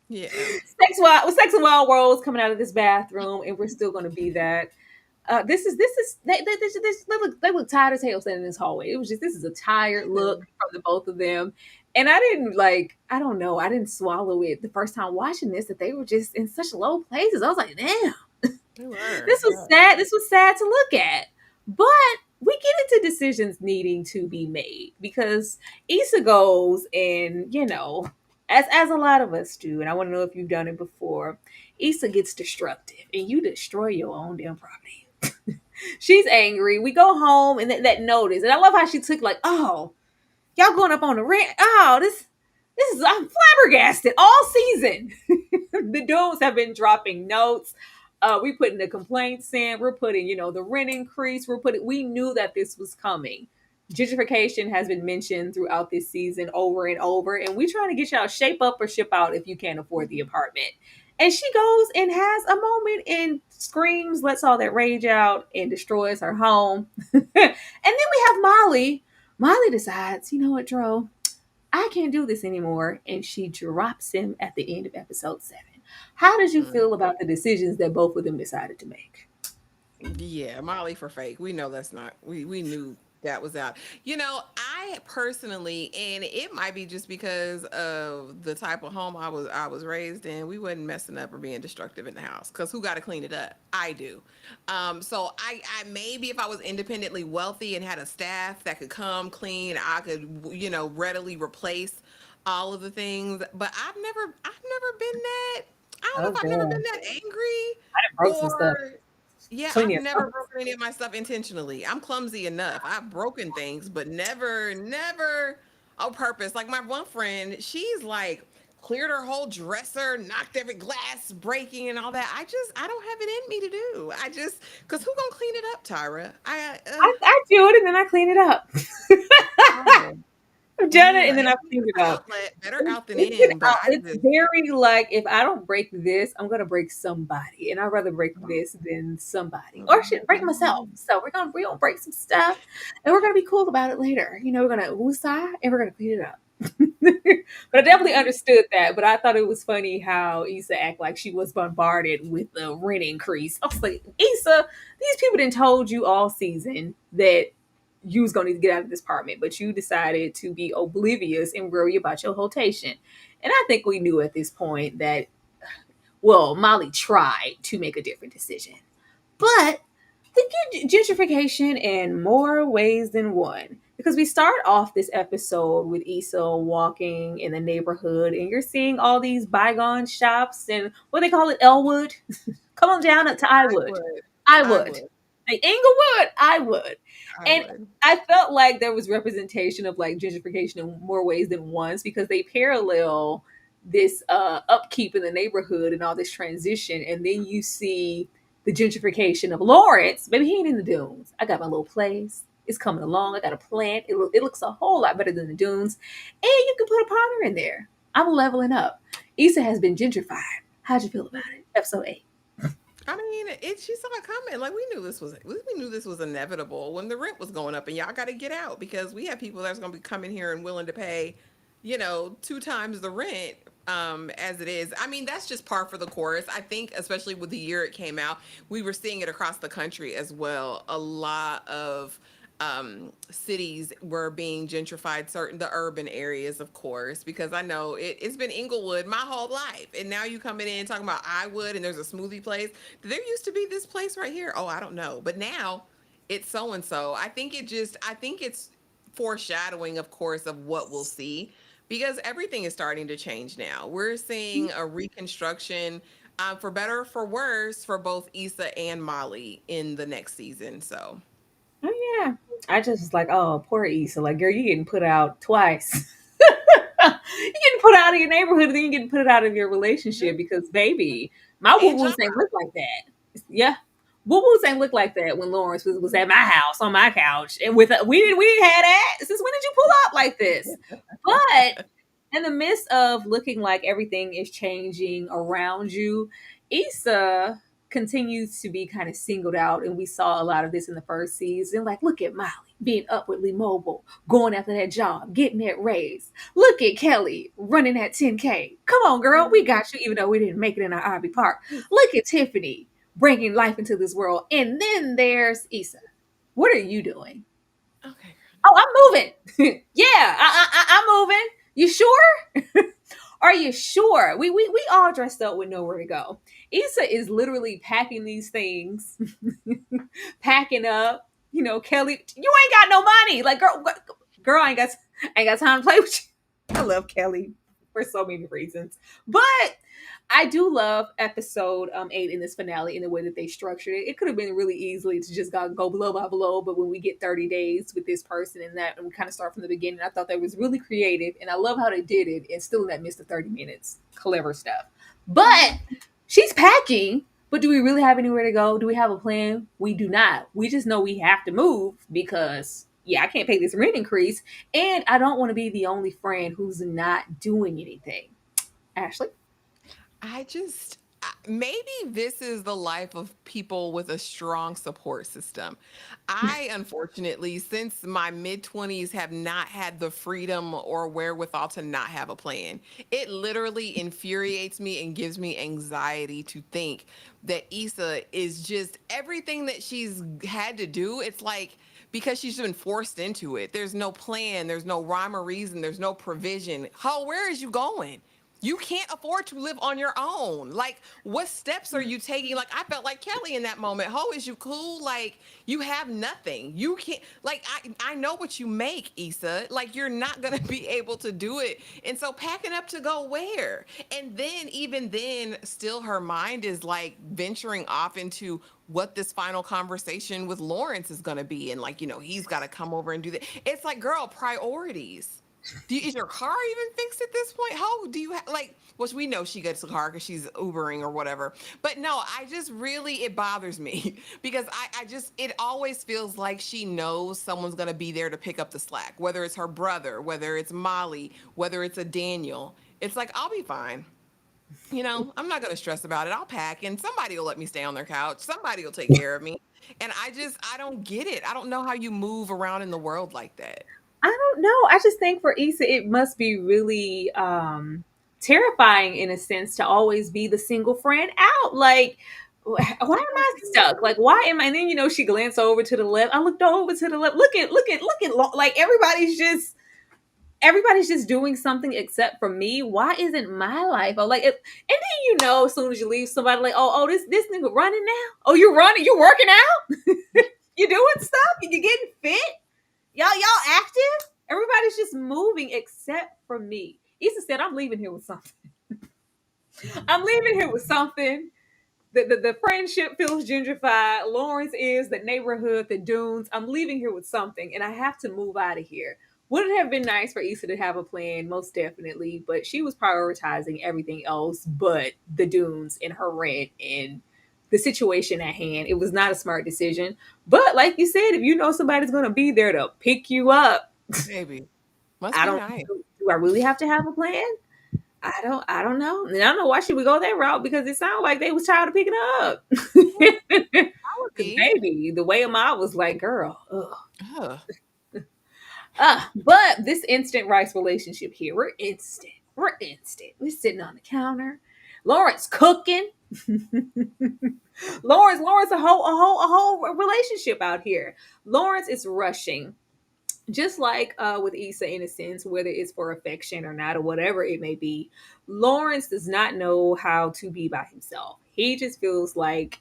D: Yeah.
C: Sex and Wild Worlds coming out of this bathroom, and we're still going to be that. They look tired as hell standing in this hallway. It was just, this is a tired
D: They
C: look
D: do.
C: from the both of them. And I didn't like, I don't know, I didn't swallow it the first time watching this, that they were just in such low places. I was like, damn,
D: They were.
C: this was sad. This was sad to look at. But we get into decisions needing to be made because Issa goes and, as a lot of us do, and I want to know if you've done it before, Issa gets destructive and you destroy your own damn property. She's angry. We go home and that notice. And I love how she took like, oh, y'all going up on the rent. Oh, this is, I'm flabbergasted all season. The dudes have been dropping notes. We putting the complaints in. We're putting, the rent increase. We knew that this was coming. Gentrification has been mentioned throughout this season over and over. And we trying to get y'all shape up or ship out if you can't afford the apartment. And she goes and has a moment and screams, lets all that rage out, and destroys her home. And then we have Molly. Molly decides, you know what, Dro? I can't do this anymore. And she drops him at the end of episode 7. How did you
D: Mm.
C: feel about the decisions that both of them decided to make?
D: Yeah, Molly for fake. We know that's not. We knew that was out. I personally, and it might be just because of the type of home I was raised in. We wasn't messing up or being destructive in the house because who got to clean it up? I do. So I maybe if I was independently wealthy and had a staff that could come clean, I could readily replace all of the things. But I've never been that. I don't know
C: Oh,
D: if I've never
C: damn.
D: been that angry
C: I done broke some stuff.
D: or yeah,
C: Plenty
D: I've
C: of
D: never
C: stuff.
D: broken any of my stuff intentionally. I'm clumsy enough. I've broken things, but never on purpose. Like my one friend, she's like cleared her whole dresser, knocked every glass breaking and all that. I don't have it in me to do. Cause who gonna clean it up, Tyra?
C: I do it and then I clean it up.
D: Oh,
C: I've done it
D: yeah,
C: and then
D: and
C: I
D: she
C: cleaned
D: has
C: it
D: an
C: up.
D: outlet, better out than
C: It's,
D: in. But I
C: it's
D: just
C: very like, if I don't break this, I'm gonna break somebody, and I'd rather break this than somebody, or shit, break myself. So we're gonna break some stuff, and we're gonna be cool about it later. We're gonna woosah and we're gonna clean it up. But I definitely understood that. But I thought it was funny how Issa act like she was bombarded with the rent increase. I was like, Issa, these people didn't told you all season that you was gonna need to get out of this apartment, but you decided to be oblivious and worry about your rotation. And I think we knew at this point that, well, Molly tried to make a different decision. But gentrification in more ways than one. Because we start off this episode with Issa walking in the neighborhood, and you're seeing all these bygone shops and what they call it, Elwood. Come on down to
D: I
C: Iwood.
D: would, I
C: Iwood.
D: would,
C: Like Inglewood, Iwood.
D: I
C: And
D: would.
C: I felt like there was representation of like gentrification in more ways than once because they parallel this upkeep in the neighborhood and all this transition. And then you see the gentrification of Lawrence. Baby, he ain't in the dunes. I got my little place. It's coming along. I got a plant. It looks a whole lot better than the dunes. And you can put a ponder in there. I'm leveling up. Issa has been gentrified. How'd you feel about it? Episode 8.
D: I mean, she saw it coming. Like we knew this was inevitable when the rent was going up, and y'all got to get out because we have people that's going to be coming here and willing to pay, 2 times the rent as it is. I mean, that's just par for the course. I think, especially with the year it came out, we were seeing it across the country as well. A lot of cities were being gentrified, certain the urban areas, of course, because I know it's been Inglewood my whole life, and now you coming in talking about Iwood and there's a smoothie place. There used to be this place right here. Oh, I don't know, but now it's so and so. I think it's foreshadowing, of course, of what we'll see because everything is starting to change now. We're seeing a reconstruction. For better or for worse, for both Issa and Molly in the next season. So,
C: Oh yeah. I just was like, oh, poor Issa. Like, girl, you getting put out twice. You getting put out of your neighborhood, and then you getting put out of your relationship because, baby, my woo
D: and
C: woos
D: job.
C: ain't look like that. Yeah, woo woos ain't look like that when Lawrence was at my house on my couch, and we didn't have that. Since when did you pull up like this? But in the midst of looking like everything is changing around you, Issa. continues to be kind of singled out, and we saw a lot of this in the first season. Like, look at Molly being upwardly mobile, going after that job, getting that raise. Look at Kelly running that 10K. Come on, girl, we got you, even though we didn't make it in our Ivy Park. Look at Tiffany bringing life into this world. And then there's Issa. What are you doing?
D: Okay.
C: Oh, I'm moving. Yeah, I'm moving. You sure? Are you sure? We all dressed up with nowhere to go. Issa is literally packing these things, packing up. You know, Kelly, you ain't got no money. Like, girl, I ain't got time to play with you. I love Kelly for so many reasons, but I do love episode 8 in this finale in the way that they structured it. It could have been really easily to just go blow by blow, but when we get 30 days with this person and that, and we kind of start from the beginning, I thought that was really creative, and I love how they did it, and still in that midst of 30 minutes, clever stuff. But she's packing, but do we really have anywhere to go? Do we have a plan? We do not. We just know we have to move because, yeah, I can't pay this rent increase, and I don't want to be the only friend who's not doing anything. Ashley?
D: Maybe this is the life of people with a strong support system. I, unfortunately, since my mid 20s, have not had the freedom or wherewithal to not have a plan. It literally infuriates me and gives me anxiety to think that Issa is just everything that she's had to do. It's like, because she's been forced into it. There's no plan, there's no rhyme or reason, there's no provision. Ho, where is you going? You can't afford to live on your own. Like, what steps are you taking? Like, I felt like Kelly in that moment. Ho, is you cool? Like, you have nothing. You can't, like, I know what you make, Issa. Like, you're not going to be able to do it. And so packing up to go where? And then, even then, still her mind is like venturing off into what this final conversation with Lawrence is going to be. And like, he's got to come over and do that. It's like, girl, priorities. Is your car even fixed at this point? How do you like? Which we know she gets a car because she's Ubering or whatever. But no, I just really it bothers me because I just it always feels like she knows someone's gonna be there to pick up the slack. Whether it's her brother, whether it's Molly, whether it's a Daniel. It's like I'll be fine. I'm not gonna stress about it. I'll pack and somebody will let me stay on their couch. Somebody will take care of me. And I don't get it. I don't know how you move around in the world like that.
C: I don't know. I just think for Issa, it must be really terrifying in a sense to always be the single friend out. Like, why am I stuck? Like, why am I? And then she glanced over to the left. I looked over to the left. Look at. Like everybody's just doing something except for me. Why isn't my life? Oh, like, and then as soon as you leave, somebody like, this nigga running now. Oh, you running? You working out? You doing stuff? You getting fit? Y'all active? Everybody's just moving except for me. Issa said, I'm leaving here with something. I'm leaving here with something. The friendship feels gentrified. Lawrence is the neighborhood, the dunes. I'm leaving here with something, and I have to move out of here. Would it have been nice for Issa to have a plan? Most definitely, but she was prioritizing everything else but the dunes and her rent and the situation at hand. It was not a smart decision. But like you said, if you know somebody's going to be there to pick you up,
D: Maybe. Must
C: I
D: be
C: don't.
D: nice.
C: Do I really have to have a plan? I don't know. And I don't know why should we go that route because it sounded like they was tired of picking her up.
D: That would
C: Because
D: be.
C: baby, the way Ahmad was like, girl,
D: Ugh.
C: But this instant rice relationship here, we're instant. We're instant. We're sitting on the counter. Lawrence cooking. Lawrence, a whole relationship out here. Lawrence is rushing, just like with Issa, in a sense, whether it's for affection or not, or whatever it may be. Lawrence does not know how to be by himself. He just feels like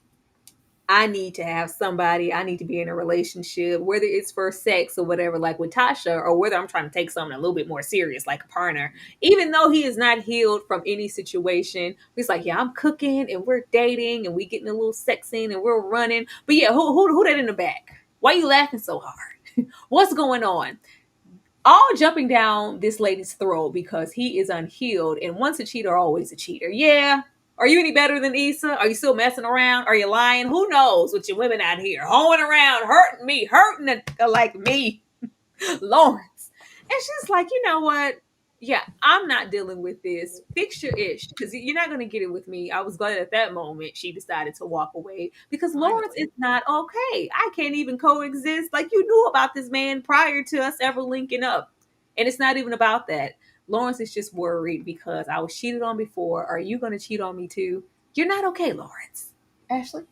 C: I need to have somebody. I need to be in a relationship, whether it's for sex or whatever, like with Tasha, or whether I'm trying to take something a little bit more serious, like a partner. Even though he is not healed from any situation, he's like, yeah, I'm cooking and we're dating and we getting a little sexing and we're running. But yeah, who that in the back? Why are you laughing so hard? What's going on? All jumping down this lady's throat because he is unhealed. And once a cheater, always a cheater. Yeah. Are you any better than Issa? Are you still messing around? Are you lying? Who knows with your women out here hoeing around, hurting me, like me, Lawrence. And she's like, you know what? yeah, I'm not dealing with this. Fix your ish, because you're not going to get it with me. I was glad at that moment she decided to walk away because Lawrence
D: Finally.
C: is not okay. I can't even coexist. Like, you knew about this man prior to us ever linking up. And it's not even about that. Lawrence is just worried because I was cheated on before. Are you going to cheat on me too? You're not okay, Lawrence. Ashley?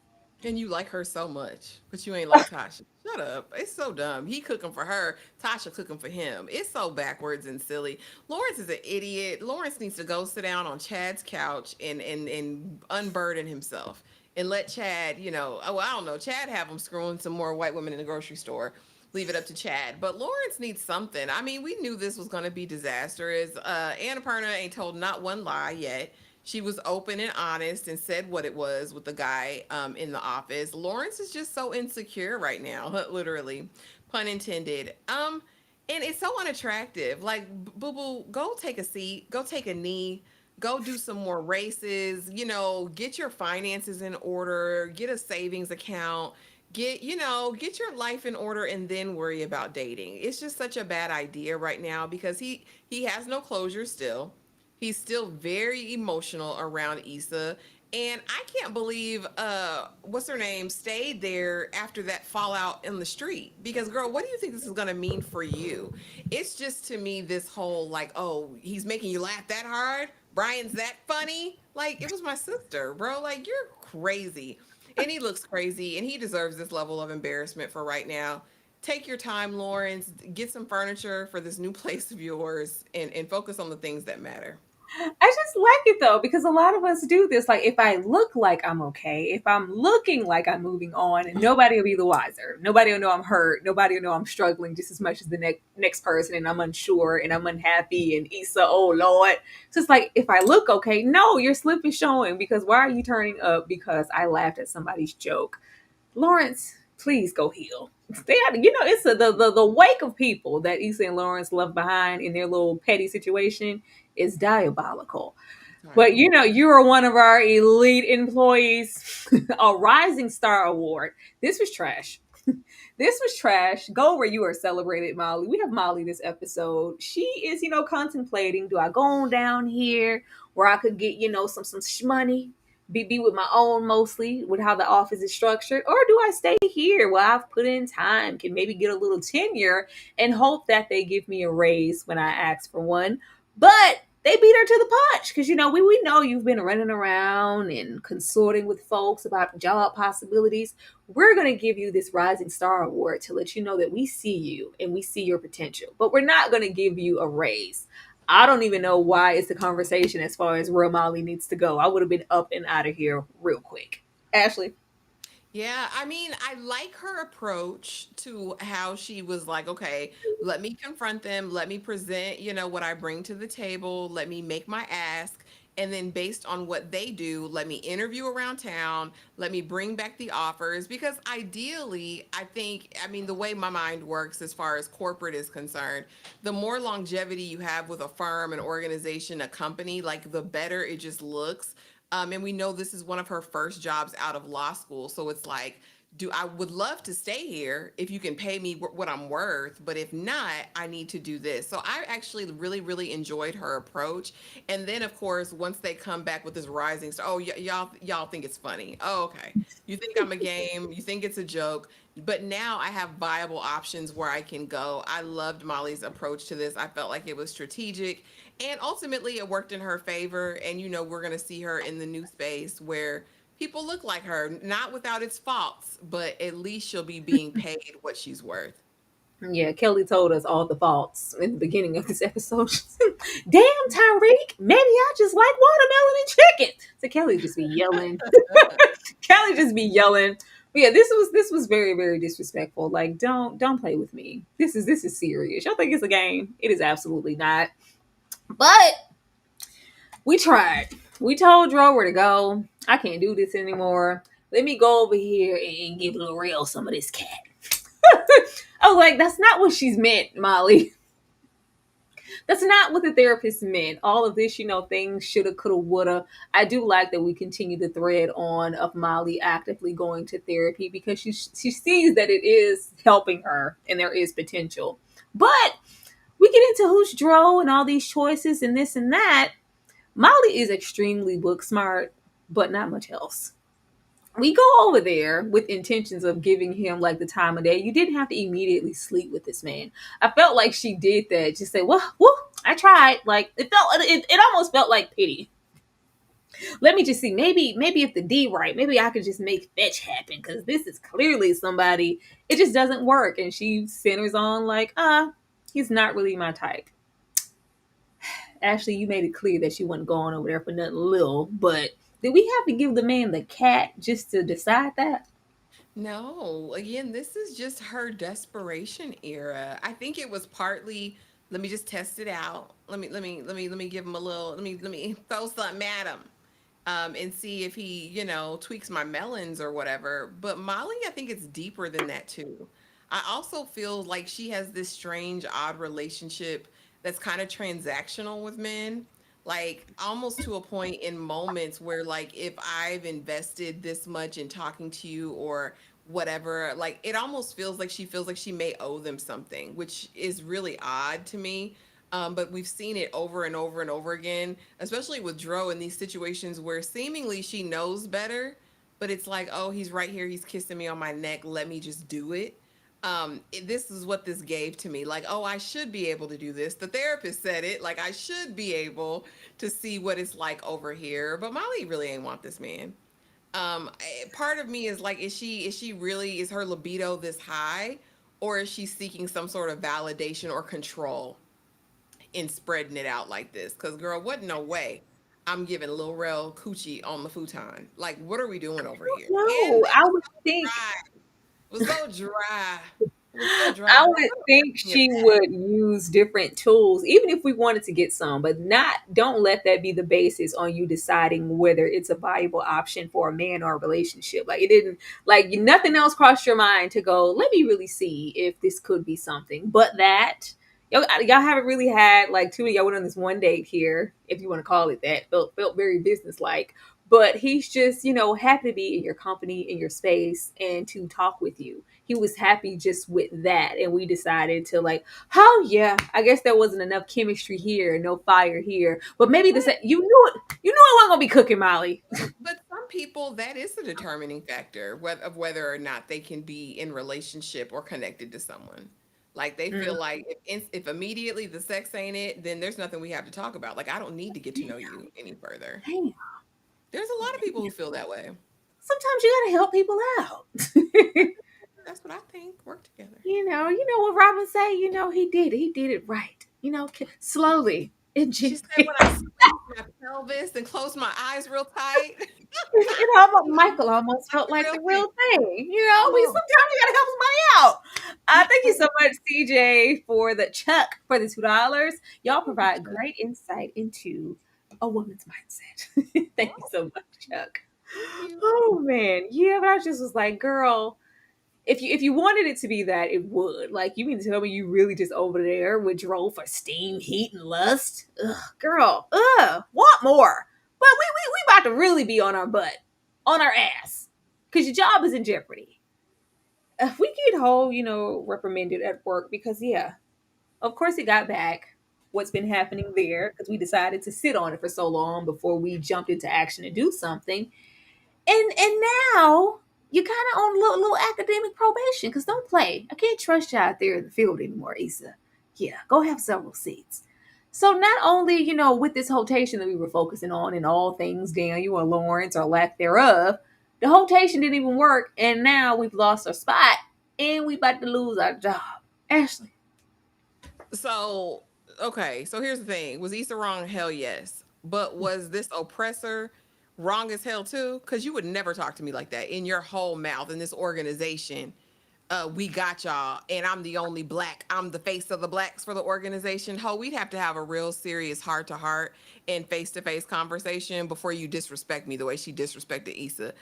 D: And you like her so much, but you ain't like Tasha. Shut up. It's so dumb. He cooking for her, Tasha cooking for him. It's so backwards and silly. Lawrence is an idiot. Lawrence needs to go sit down on Chad's couch and unburden himself and let Chad, oh, I don't know, Chad have him screwing some more white women in the grocery store. Leave it up to Chad. But Lawrence needs something. I mean, we knew this was going to be disastrous. Annapurna ain't told not one lie yet. She was open and honest and said what it was with the guy in the office. Lawrence is just so insecure right now, literally, pun intended. And it's so unattractive. Like, boo boo, go take a seat, go take a knee, go do some more races. Get your finances in order, get a savings account. Get your life in order and then worry about dating. It's just such a bad idea right now because he has no closure still. He's still very emotional around Issa. And I can't believe what's her name stayed there after that fallout in the street. Because girl, what do you think this is gonna mean for you? It's just to me this whole like, oh, he's making you laugh that hard? Brian's that funny? Like, it was my sister, bro. Like, you're crazy. And he looks crazy and he deserves this level of embarrassment for right now. Take your time, Lawrence. Get some furniture for this new place of yours and focus on the things that matter.
C: I just like it though, because a lot of us do this. Like, if I look like I'm okay, if I'm looking like I'm moving on, nobody will be the wiser. Nobody will know I'm hurt. Nobody will know I'm struggling just as much as the next person, and I'm unsure and I'm unhappy. And Issa, oh Lord. So it's like, if I look okay, no, your slip is showing, because why are you turning up because I laughed at somebody's joke? Lawrence, please go heal. It's the wake of people that Issa and Lawrence left behind in their little petty situation is diabolical. But
D: Diabolical.
C: you are one of our elite employees, a Rising Star Award. This was trash. This was trash. Go where you are celebrated, Molly. We have Molly this episode. She is, contemplating, do I go on down here where I could get, some shmoney, be with my own mostly, with how the office is structured, or do I stay here where I've put in time, can maybe get a little tenure and hope that they give me a raise when I ask for one. But they beat her to the punch because we know you've been running around and consorting with folks about job possibilities. We're going to give you this Rising Star Award to let you know that we see you and we see your potential, but we're not going to give you a raise. I don't even know why it's a conversation as far as where Molly needs to go. I would have been up and out of here real quick. Ashley.
D: Yeah, I mean, I like her approach to how she was like, okay, let me confront them, let me present, what I bring to the table, let me make my ask, and then based on what they do, let me interview around town, let me bring back the offers because ideally, I mean, the way my mind works as far as corporate is concerned, the more longevity you have with a firm, an organization, a company, like the better it just looks. And we know this is one of her first jobs out of law school. So it's like, I would love to stay here if you can pay me what I'm worth, but if not, I need to do this. So I actually really, really enjoyed her approach. And then, of course, once they come back with this rising star, oh, y'all think it's funny. Oh, okay. You think I'm a game. You think it's a joke. But now I have viable options where I can go. I loved Molly's approach to this. I felt like it was strategic and ultimately it worked in her favor. And, we're going to see her in the new space where people look like her, not without its faults, but at least she'll be being paid what she's worth.
C: Yeah, Kelly told us all the faults in the beginning of this episode. Damn, Tyreek, maybe I just like watermelon and chicken. So Kelly just be yelling. Kelly just be yelling. But yeah, this was very, very disrespectful. Like, don't play with me. This is serious. Y'all think it's a game? It is absolutely not. But we tried. We told Dro where to go. I can't do this anymore. Let me go over here and give L'Oreal some of this cat. I was like, that's not what she's meant, Molly. That's not what the therapist meant. All of this, things shoulda, coulda, woulda. I do like that we continue the thread on of Molly actively going to therapy because she sees that it is helping her and there is potential. But we get into who's Dro and all these choices and this and that. Molly is extremely book smart, but not much else. We go over there with intentions of giving him like the time of day. You didn't have to immediately sleep with this man. I felt like she did that. Just say, well, I tried. Like it almost felt like pity. Let me just see. Maybe if the D right, maybe I could just make fetch happen because this is clearly somebody. It just doesn't work, and she centers on like, he's not really my type. Ashley, you made it clear that you wasn't going over there for nothing little, but did we have to give the man the cat just to decide that?
D: No, again, this is just her desperation era. I think it was partly, let me just test it out. Let me give him a little, let me throw something at him. And see if he, tweaks my melons or whatever. But Molly, I think it's deeper than that too. I also feel like she has this strange, odd relationship that's kind of transactional with men. Like almost to a point in moments where, like, if I've invested this much in talking to you or whatever, like it almost feels like she feels like she may owe them something, which is really odd to me. But we've seen it over and over and over again, especially with Dro in these situations where seemingly she knows better, but it's like, oh, he's right here, he's kissing me on my neck, let me just do it. This is what this gave to me. Like, oh, I should be able to do this. The therapist said it. Like, I should be able to see what it's like over here. But Molly really ain't want this man. Part of me is like, is she really, is her libido this high, or is she seeking some sort of validation or control in spreading it out like this? Because girl, what, no way I'm giving Lil Rel coochie on the futon. Like, what are we doing over here? And
C: No,
D: it
C: I
D: was
C: would
D: so
C: think
D: dry. It was so dry. It was so dry.
C: I
D: Girl,
C: would
D: put a
C: think
D: in your
C: she
D: bag.
C: would use different tools, even if we wanted to get some, but not don't let that be the basis on you deciding whether it's a viable option for a man or a relationship. Like it didn't like nothing else crossed your mind to go, let me really see if this could be something. But that y'all haven't really had like two of y'all went on this one date here, if you want to call it that. Felt very businesslike. But he's just, happy to be in your company, in your space, and to talk with you. He was happy just with that. And we decided to like, oh yeah, I guess there wasn't enough chemistry here, no fire here. But maybe
D: But
C: you knew it wasn't gonna be cooking, Molly.
D: but some people, that is the determining factor whether or not they can be in relationship or connected to someone. Like they
C: Mm,
D: feel like if immediately the sex ain't it, then there's nothing we have to talk about. Like I don't need to get to know you any further.
C: damn.
D: There's a lot of people who feel that way.
C: Sometimes you gotta help people out.
D: That's what I think. Work together.
C: You know what Robin say, he did it. He did it right. Slowly. It
D: She
C: just
D: said when I squeezed my pelvis and closed my eyes real tight,
C: it almost Michael almost
D: like
C: felt
D: the
C: like
D: real
C: the
D: thing.
C: real thing.
D: Come
C: We
D: on.
C: sometimes you gotta help somebody out. Thank you so much, CJ, for the Chuck for the $2. Y'all provide great insight into a woman's mindset. Thank you
D: Oh,
C: so much, Chuck.
D: thank you.
C: Oh man, yeah, but I just was like, girl, if you wanted it to be that, it would. Like, you mean to tell me you really just over there with Dro for steam, heat, and lust? Ugh, girl, want more. But we about to really be on our butt, on our ass, because your job is in jeopardy. If we get whole, reprimanded at work because yeah, of course it got back. What's been happening there because we decided to sit on it for so long before we jumped into action to do something and now you're kind of on little academic probation because don't play. I can't trust you out there in the field anymore, Issa. Yeah, go have several seats. So not only, with this hotation that we were focusing on and all things Daniel or Lawrence or lack thereof, the hotation didn't even work, and now we've lost our spot and we about to lose our job. Ashley.
D: So, okay. So here's the thing: was Issa wrong? Hell yes. But was this oppressor wrong as hell too? Because you would never talk to me like that in your whole mouth in this organization. We got y'all, and I'm the only black. I'm the face of the blacks for the organization. Ho, we'd have to have a real serious heart to heart and face to face conversation before you disrespect me the way she disrespected Issa.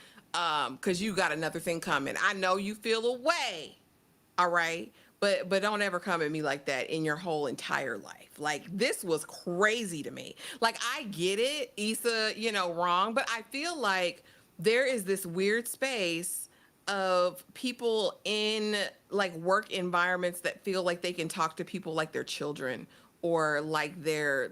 D: Because you got another thing coming. I know you feel a way, all right, but don't ever come at me like that in your whole entire life. Like this was crazy to me. Like I get it, Issa, wrong, but I feel like there is this weird space of people in like work environments that feel like they can talk to people like they're children or like they're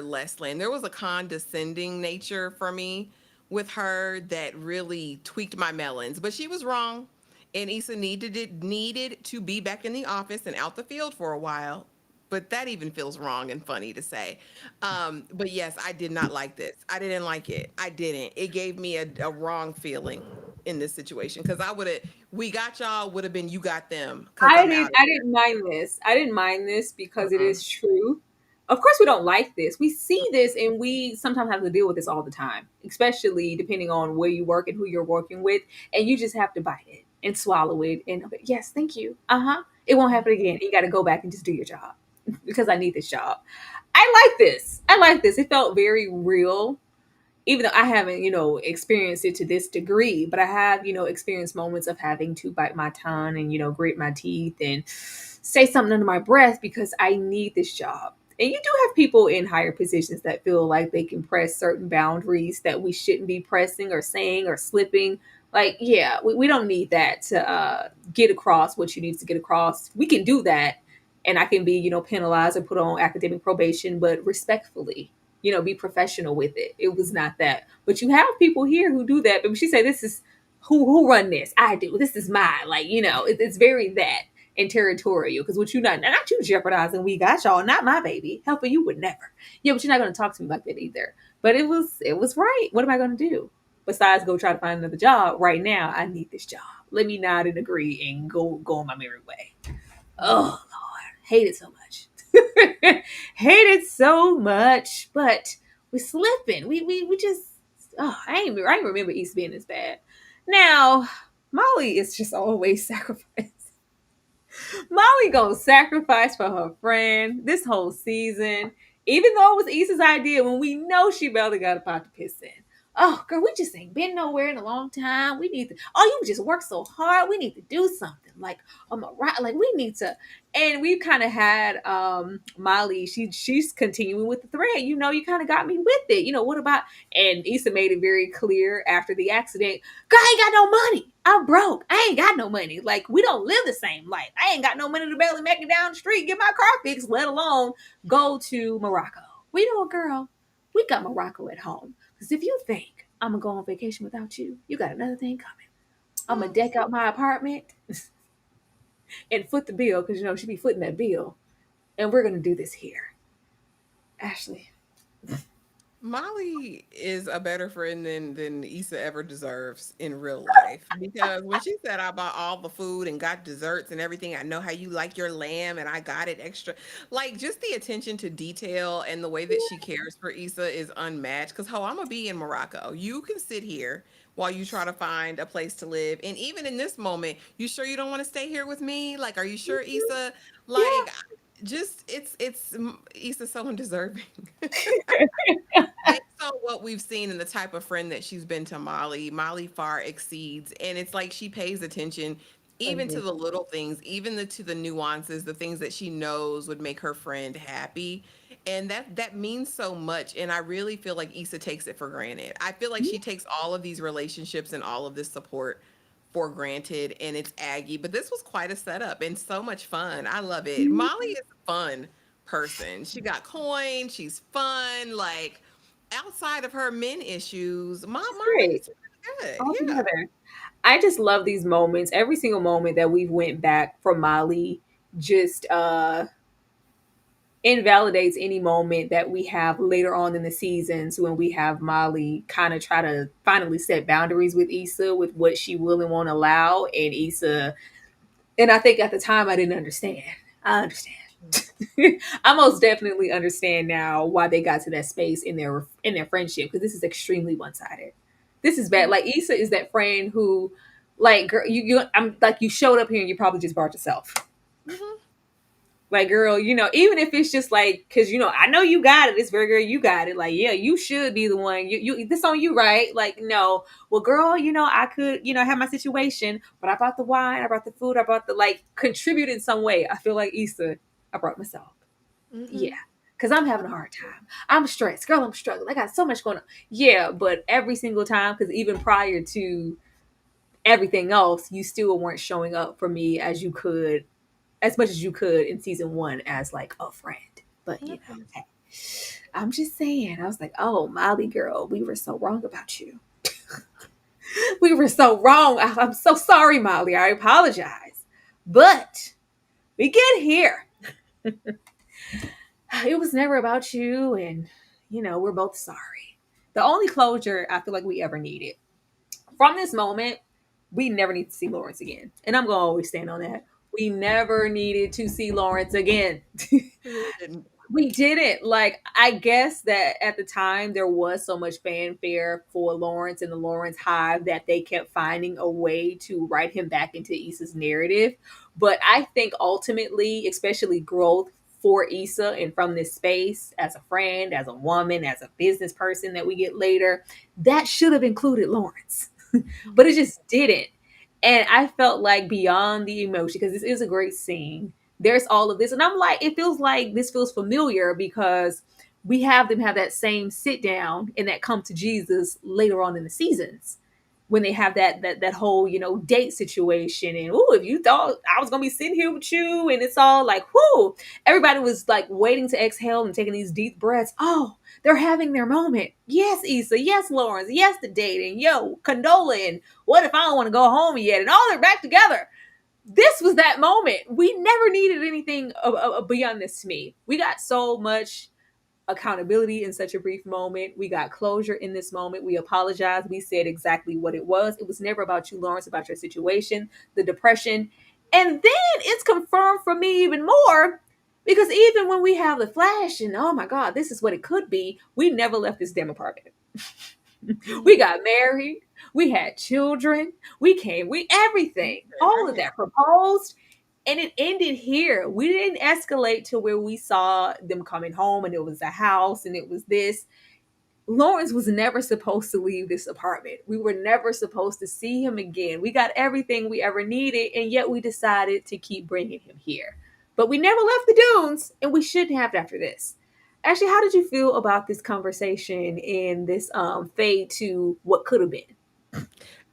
D: less than. There was a condescending nature for me with her that really tweaked my melons, but she was wrong. And Issa needed to be back in the office and out the field for a while. But that even feels wrong and funny to say. But yes, I did not like this. I didn't like it. I didn't. It gave me a wrong feeling in this situation because I would have, we got y'all would have been you got them because I'm out of
C: I
D: here.
C: didn't mind this. I didn't mind this because it
D: Uh-uh.
C: is true. Of course, we don't like this. We see this, and we sometimes have to deal with this all the time, especially depending on where you work and who you're working with. And you just have to bite it and swallow it. And okay, yes, thank you. It won't happen again. You got to go back and just do your job because I need this job. I like this. I like this. It felt very real, even though I haven't, experienced it to this degree, but I have, experienced moments of having to bite my tongue and, grit my teeth and say something under my breath because I need this job. And you do have people in higher positions that feel like they can press certain boundaries that we shouldn't be pressing or saying or slipping. Like, yeah, we don't need that to get across what you need to get across. We can do that, and I can be, penalized or put on academic probation, but respectfully, be professional with it. It was not that. But you have people here who do that. But she said, this is who run this. I do. This is mine. Like, it's very that and territorial. Because what you not you jeopardizing we got y'all, not my baby. Helping you would never. Yeah, but you're not gonna talk to me like that either. But it was right. What am I gonna do? Besides go try to find another job. Right now, I need this job. Let me nod and agree and go on my merry way. Oh Lord, hate it so much. Hate it so much. But we slipping. We just I ain't remember East being this bad. Now, Molly is just always sacrificed. Molly gonna sacrifice for her friend this whole season, even though it was Issa's idea when we know she barely got a pot to piss in. Oh, girl, we just ain't been nowhere in a long time. We need to. Oh, you just work so hard. We need to do something. Like, right. Like, we need to. And we kind of had Molly. She's continuing with the thread. You kind of got me with it. What about? And Issa made it very clear after the accident. Girl, I ain't got no money. I'm broke. I ain't got no money. Like, we don't live the same life. I ain't got no money to barely make it down the street, get my car fixed, let alone go to Morocco. We know a girl. We got Morocco at home. Because if you think I'm going to go on vacation without you, you got another thing coming. I'm going to deck out my apartment and foot the bill because, she be footing that bill. And we're going to do this here. Ashley.
D: Molly is a better friend than Issa ever deserves in real life because when she said I bought all the food and got desserts and everything, I know how you like your lamb and I got it extra. Like just the attention to detail and the way that she cares for Issa is unmatched. Because I'm gonna be in Morocco. You can sit here while you try to find a place to live, and even in this moment, you sure you don't want to stay here with me? Like, are you sure, Issa?
C: Yeah.
D: Like, just it's Issa's so undeserving. Based on what we've seen and the type of friend that she's been to Molly, Molly far exceeds, and it's like she pays attention even to
C: Agree.
D: the little things, even to the nuances, the things that she knows would make her friend happy, and that means so much. And I really feel like Issa takes it for granted. I feel like she takes all of these relationships and all of this support for granted, and it's Aggie. But this was quite a setup and so much fun. I love it. Molly is a fun person. She got coin. She's fun. Like outside of her men issues,
C: She's great
D: Molly's really good.
C: all
D: Yeah.
C: together. I just love these moments. Every single moment that we've went back from Molly just invalidates any moment that we have later on in the seasons when we have Molly kind of try to finally set boundaries with Issa with what she will and won't allow. And Issa, and I think at the time I didn't understand. I understand. I most definitely understand now why they got to that space in their friendship because this is extremely one sided. This is bad. Like Issa is that friend who, like, girl, I'm like you showed up here and you probably just brought yourself.
D: Mhm.
C: Like, girl, even if it's just like, because I know you got it. It's very girl, you got it. Like, yeah, you should be the one. You this on you, right? Like, no, well, girl, I could, have my situation, but I brought the wine, I brought the food, I brought the like contribute in some way. I feel like Issa, I brought myself. Yeah.
D: Mhm.
C: Cause I'm having a hard time. I'm stressed. Girl, I'm struggling. I got so much going on. Yeah, but every single time, because even prior to everything else, you still weren't showing up for me as much as you could in season one as like a friend. But hey, I'm just saying, I was like, oh, Molly girl, we were so wrong about you. We were so wrong. I'm so sorry, Molly. I apologize. But we get here. It was never about you, and we're both sorry. The only closure I feel like we ever needed from this moment, we never need to see Lawrence again. And I'm gonna always stand on that. We never needed to see Lawrence again.
D: We really didn't.
C: We didn't. Like, I guess that at the time there was so much fanfare for Lawrence and the Lawrence Hive that they kept finding a way to write him back into Issa's narrative. But I think ultimately, especially growth for Issa and from this space as a friend, as a woman, as a business person that we get later, that should have included Lawrence. But it just didn't. And I felt like beyond the emotion, because this is a great scene, there's all of this. And I'm like, it feels like this feels familiar because we have them have that same sit down and that come to Jesus later on in the seasons when they have that whole, date situation. And if you thought I was gonna be sitting here with you, and it's all like, whoo, everybody was like waiting to exhale and taking these deep breaths. Oh, they're having their moment. Yes, Issa. Yes, Lawrence. Yes, the dating. Yo, Condola. And what if I don't want to go home yet? And all they're back together. This was that moment. We never needed anything beyond this to me. We got so much accountability in such a brief moment. We got closure in this moment. We apologized. We said exactly what it was. It was never about you, Lawrence, about your situation, the depression. And then it's confirmed for me even more because even when we have the flash and oh my God, this is what it could be, we never left this damn apartment. We got married. We had children. We everything, all of that proposed. And it ended here. We didn't escalate to where we saw them coming home and it was a house and it was this. Lawrence was never supposed to leave this apartment. We were never supposed to see him again. We got everything we ever needed, and yet we decided to keep bringing him here. But we never left the dunes, and we shouldn't have after this. Actually, how did you feel about this conversation and this fade to what could have been?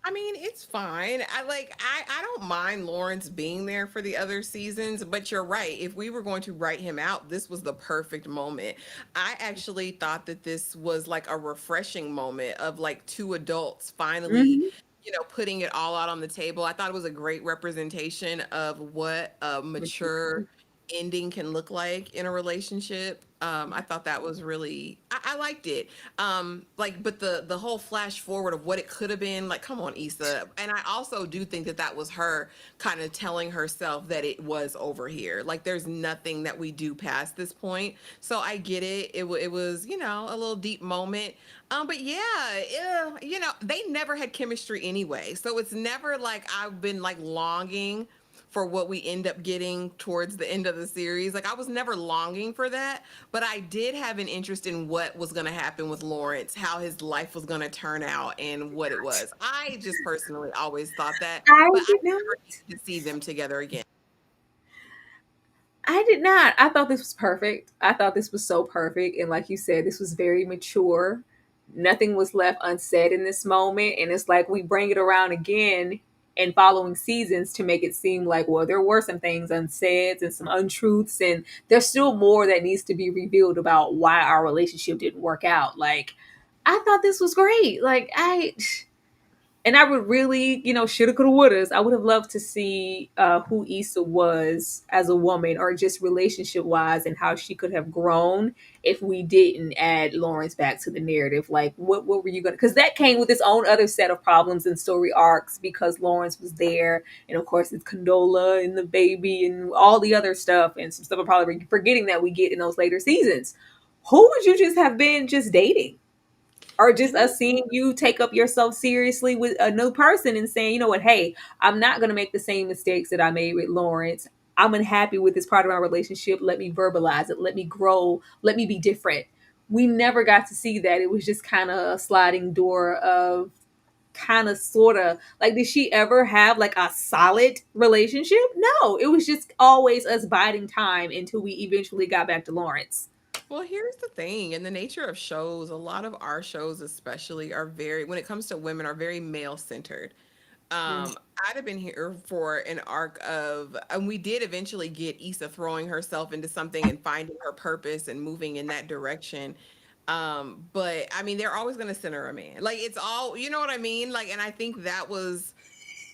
D: I mean, it's fine. I don't mind Lawrence being there for the other seasons, but you're right. If we were going to write him out, this was the perfect moment. I actually thought that this was like a refreshing moment of like two adults finally,
C: Mm-hmm.
D: putting it all out on the table. I thought it was a great representation of what a mature ending can look like in a relationship. I thought that was really I liked it. Like, but the whole flash forward of what it could have been, like, come on, Issa. And I also do think that that was her kind of telling herself that it was over here. Like, there's nothing that we do past this point. So I get it. It was, a little deep moment. But yeah, they never had chemistry anyway. So it's never like I've been like longing for what we end up getting towards the end of the series. Like, I was never longing for that, but I did have an interest in what was going to happen with Lawrence, how his life was going to turn out, and what it was. I just personally always thought that,
C: I
D: but I
C: did not.
D: never needed to see them together again.
C: I did not. I thought this was perfect. I thought this was so perfect. And like you said, this was very mature. Nothing was left unsaid in this moment. And it's like we bring it around again in following seasons to make it seem like, well, there were some things unsaid and some untruths. And there's still more that needs to be revealed about why our relationship didn't work out. Like, I thought this was great. And I would really, shoulda, coulda, wouldas. I would have loved to see who Issa was as a woman, or just relationship wise, and how she could have grown if we didn't add Lawrence back to the narrative. Like, what were you gonna? Because that came with its own other set of problems and story arcs. Because Lawrence was there, and of course it's Condola and the baby and all the other stuff, and some stuff I'm probably forgetting that we get in those later seasons. Who would you just have been just dating? Or just us seeing you take up yourself seriously with a new person and saying, you know what, hey, I'm not going to make the same mistakes that I made with Lawrence. I'm unhappy with this part of our relationship. Let me verbalize it. Let me grow. Let me be different. We never got to see that. It was just kind of a sliding door of kind of sort of like, did she ever have like a solid relationship? No, it was just always us biding time until we eventually got back to Lawrence.
D: Well, here's the thing. In the nature of shows, a lot of our shows, especially, are very, when it comes to women, are very male centered.
C: Mm.
D: I'd have been here for an arc of, and we did eventually get Issa throwing herself into something and finding her purpose and moving in that direction. But I mean, they're always going to center a man. Like it's all, you know what I mean? Like, and I think that was,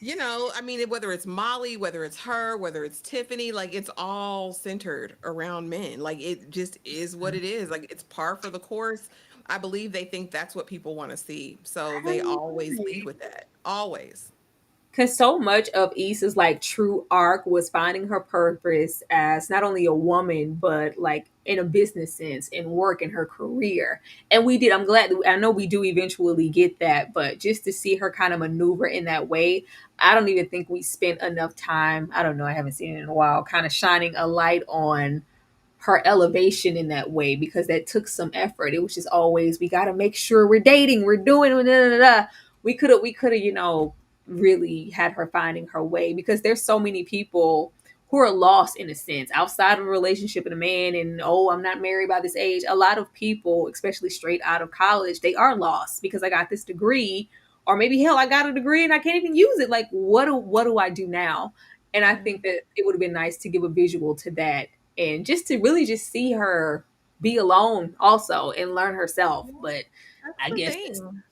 D: I mean, whether it's Molly, whether it's her, whether it's Tiffany, like it's all centered around men. Like it just is what it is. Like it's par for the course. I believe they think that's what people want to see. So they always lead with that. Always.
C: Because so much of Issa's like true arc was finding her purpose as not only a woman, but like in a business sense, in work, in her career. And we did. I'm glad. I know we do eventually get that, but just to see her kind of maneuver in that way, I don't even think we spent enough time. I don't know. I haven't seen it in a while. Kind of shining a light on her elevation in that way because that took some effort. It was just always we got to make sure we're dating, we're doing da, da, da, da. We could have really had her finding her way because there's so many people who are lost in a sense outside of a relationship with a man and oh I'm not married by this age. A lot of people, especially straight out of college, they are lost because I got this degree or maybe hell I got a degree and I can't even use it. Like what do I do now? And I think that it would have been nice to give a visual to that and just to really just see her be alone also and learn herself. But
D: That's
C: I
D: the
C: guess it's
D: thing.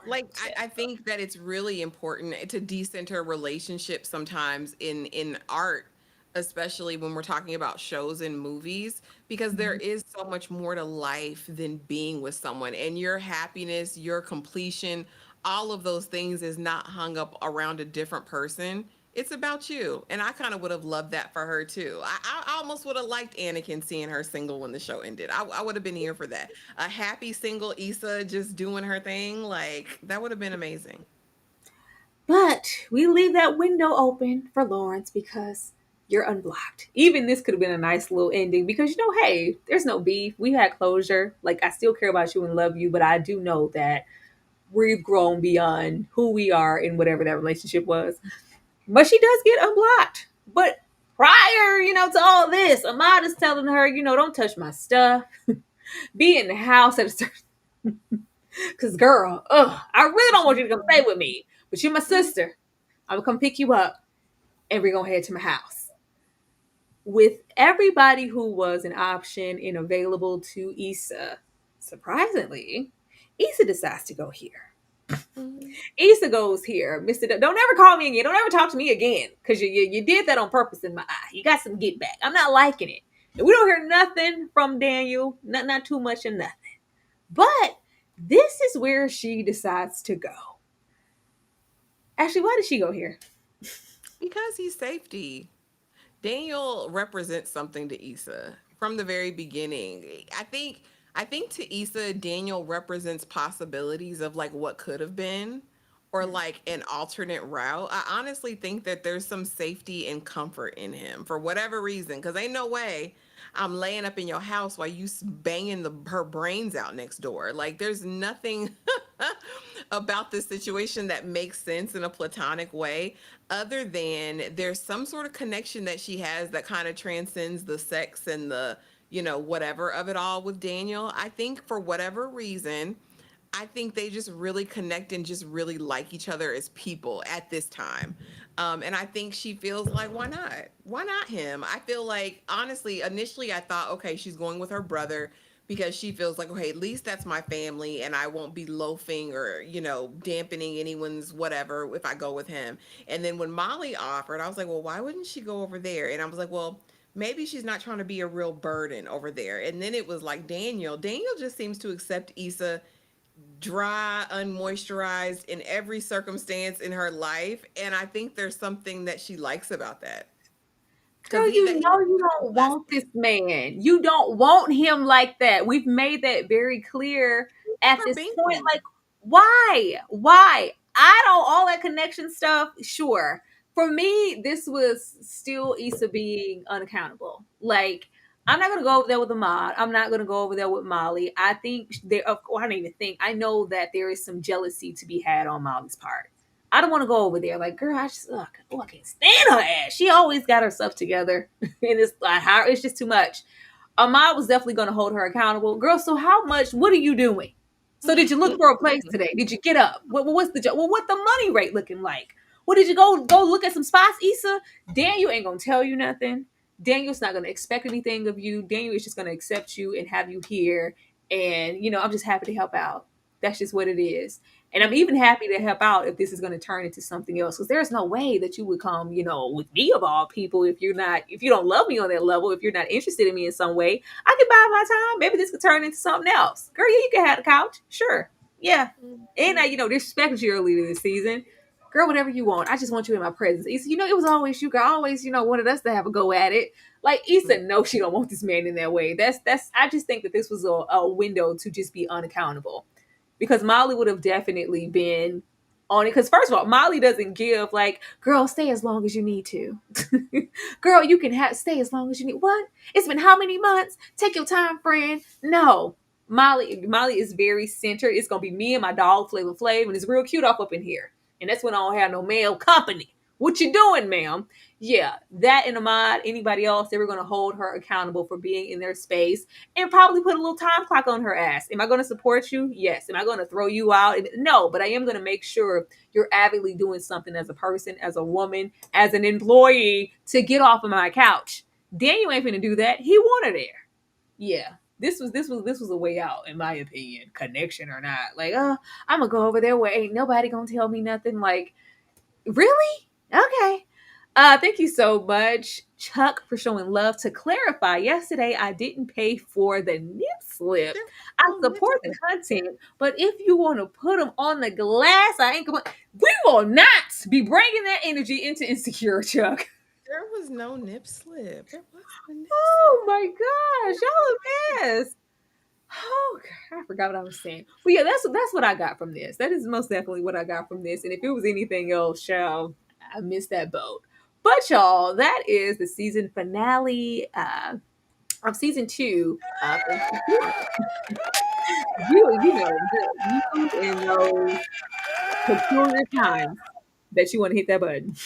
D: Like I think that it's really important to decenter relationships sometimes in art, especially when we're talking about shows and movies, because there is so much more to life than being with someone and your happiness, your completion, all of those things is not hung up around a different person. It's about you. And I kind of would have loved that for her too. I almost would have liked Anakin seeing her single when the show ended. I would have been here for that. A happy single Issa just doing her thing. Like, that would have been amazing.
C: but we leave that window open for Lawrence because you're unblocked. Even this could have been a nice little ending because hey, there's no beef. We had closure. Like I still care about you and love you, but I do know that we've grown beyond who we are in whatever that relationship was. But she does get unblocked. But prior, to all this, Ahmad is telling her, don't touch my stuff. Be in the house at a certain. Because, girl, I really don't want you to come stay with me. But you're my sister. I'm going to come pick you up and we're going to head to my house. With everybody who was an option and available to Issa, surprisingly, Issa decides to go here.
D: Mhm.
C: Issa goes here, Mr. Don't ever call me again. Don't ever talk to me again. Because you did that on purpose in my eye. You got some get back. I'm not liking it. And we don't hear nothing from Daniel. Not too much of nothing. But this is where she decides to go. Actually, why did she go here?
D: Because he's safety. Daniel represents something to Issa from the very beginning. I think to Issa, Daniel represents possibilities of like what could have been or like an alternate route. I honestly think that there's some safety and comfort in him for whatever reason cuz ain't no way I'm laying up in your house while you banging her brains out next door. Like there's nothing about this situation that makes sense in a platonic way other than there's some sort of connection that she has that kind of transcends the sex and the whatever of it all with Daniel. I think for whatever reason, I think they just really connect and just really like each other as people at this time. And I think she feels like, why not? Why not him? I feel like, honestly, initially I thought, okay, she's going with her brother because she feels like, okay, at least that's my family and I won't be loafing or, dampening anyone's whatever if I go with him. And then when Molly offered, I was like, well, why wouldn't she go over there? And I was like, well, maybe she's not trying to be a real burden over there. And then it was like Daniel. Daniel just seems to accept Issa dry, unmoisturized in every circumstance in her life. And I think there's something that she likes about that.
C: Girl,
D: Because
C: you
D: he
C: know you don't want this man. You don't want him like that. We've made that very clear at
D: never
C: this
D: been.
C: point. Like, why? Why? I don't, all that connection stuff, sure. For me, this was still Issa being unaccountable. Like, I'm not going to go over there with Ahmad. I'm not going to go over there with Molly. I think there, I don't even think, I know that there is some jealousy to be had on Molly's part. I don't want to go over there. Like, girl, I can't stand her ass. She always got her stuff together, and it's like, it's just too much. Ahmad was definitely going to hold her accountable, girl. So how much? What are you doing? So did you look for a place today? Did you get up? What's the job? Well, what the money rate looking like? What did you go look at some spots, Issa? Daniel ain't gonna tell you nothing. Daniel's not gonna expect anything of you. Daniel is just gonna accept you and have you here. And I'm just happy to help out. That's just what it is. And I'm even happy to help out if this is going to turn into something else. Because there's no way that you would come, with me of all people, if you don't love me on that level, if you're not interested in me in some way. I can buy my time. Maybe this could turn into something else. Girl, yeah, you can have the couch. Sure. Yeah. And I, disrespected you earlier this season. Girl, whatever you want. I just want you in my presence. Issa, it was always you, girl. Always, wanted us to have a go at it. Like Issa, no, she don't want this man in that way. That's. I just think that this was a window to just be unaccountable, because Molly would have definitely been on it. Because first of all, Molly doesn't give like, girl, stay as long as you need to. Girl, you can stay as long as you need. What? It's been how many months? Take your time, friend. No. Molly is very centered. It's gonna be me and my dog Flavor Flav, and it's real cute up in here. And that's when I don't have no male company. What you doing, ma'am? Yeah, that and Ahmad, anybody else, they were going to hold her accountable for being in their space and probably put a little time clock on her ass. Am I going to support you? Yes. Am I going to throw you out? No, but I am going to make sure you're avidly doing something as a person, as a woman, as an employee to get off of my couch. Daniel ain't going to do that. He wanted there. Yeah. This was a way out, in my opinion, connection or not. Like, I'm gonna go over there where ain't nobody gonna tell me nothing. Like, really? Okay. Thank you so much, Chuck, for showing love. To clarify, yesterday I didn't pay for the nip slip. I support the content, but if you want to put them on the glass, I ain't going. We will not be bringing that energy into Insecure, Chuck.
D: There was no nip slip. There was no nip
C: Oh my gosh, y'all a mess. Oh, God, I forgot what I was saying. But yeah, that's what I got from this. That is most definitely what I got from this. And if it was anything else, y'all, I missed that boat. But y'all, that is the season finale of season 2. You in those peculiar times that you want to hit that button.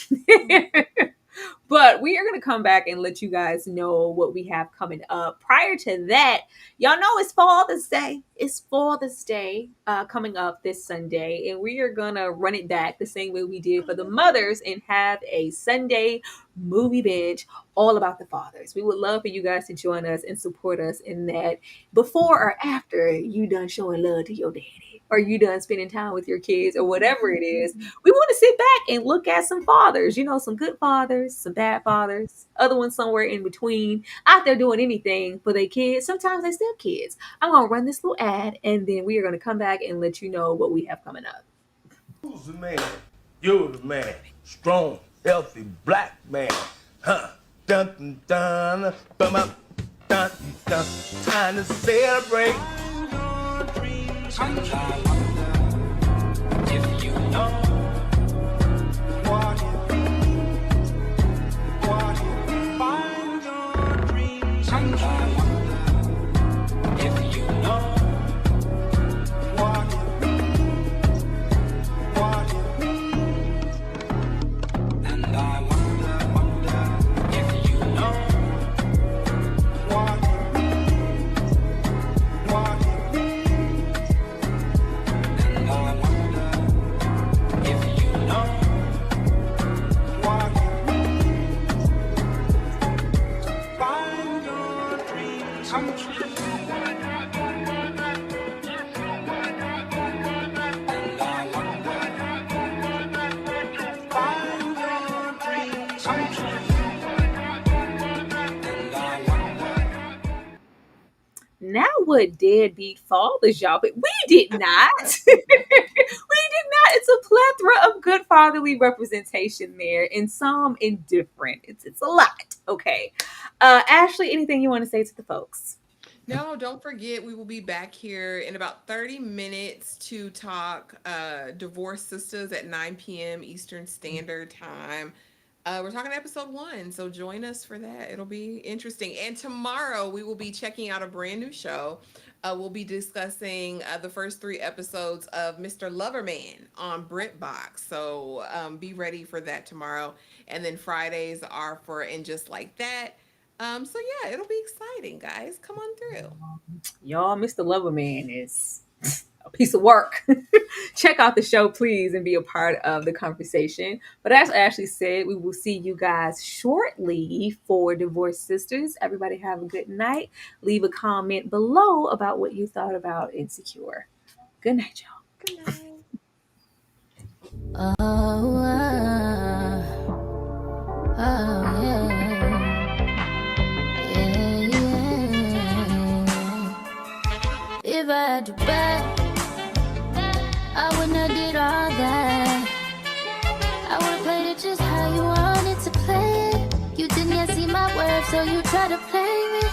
C: But we are going to come back and let you guys know what we have coming up. Prior to that, y'all know it's Father's Day. It's Father's Day coming up this Sunday. And we are going to run it back the same way we did for the mothers and have a Sunday movie binge all about the fathers. We would love for you guys to join us and support us in that before or after you done showing love to your daddy, or you done spending time with your kids, or whatever it is. We want to sit back and look at some fathers, some good fathers, some bad fathers, other ones somewhere in between, out there doing anything for their kids. Sometimes they still kids. I'm going to run this little ad, and then we are going to come back and let you know what we have coming up.
E: Who's the man? You're the man. Strong, healthy, black man. Huh? Dun dun dun. Bum up. Dun dun. Time to celebrate. If you know what it means, find your dreams. I wonder if you know what it means, and I wonder if you know what it means, and I wonder if you know what it means. Find your dreams come true. And I wonder, find your dreams come true. And I wonder.
C: Now what deadbeat fathers, y'all, but we did not. We did not. It's a plethora of good fatherly representation there, and some indifferent. It's a lot. Okay. Ashley, anything you want to say to the folks?
D: No, don't forget, we will be back here in about 30 minutes to talk Divorced Sisters at 9 p.m. Eastern Standard Time. We're talking episode 1, so join us for that. It'll be interesting. And tomorrow we will be checking out a brand new show. We'll be discussing the first 3 episodes of Mr. Loverman on BritBox. So be ready for that tomorrow. And then Fridays are for And Just Like That. So yeah, it'll be exciting, guys. Come on through.
C: Y'all, Mr. Loverman is a piece of work, check out the show, please, and be a part of the conversation. But as Ashley said, we will see you guys shortly for Divorced Sisters. Everybody have a good night. Leave a comment below about what you thought about Insecure. Good night, y'all.
D: Good night.
F: If I had you back, I wouldn't have did all that. I would've played it just how you wanted to play it. You didn't yet see my worth, so you try to play me.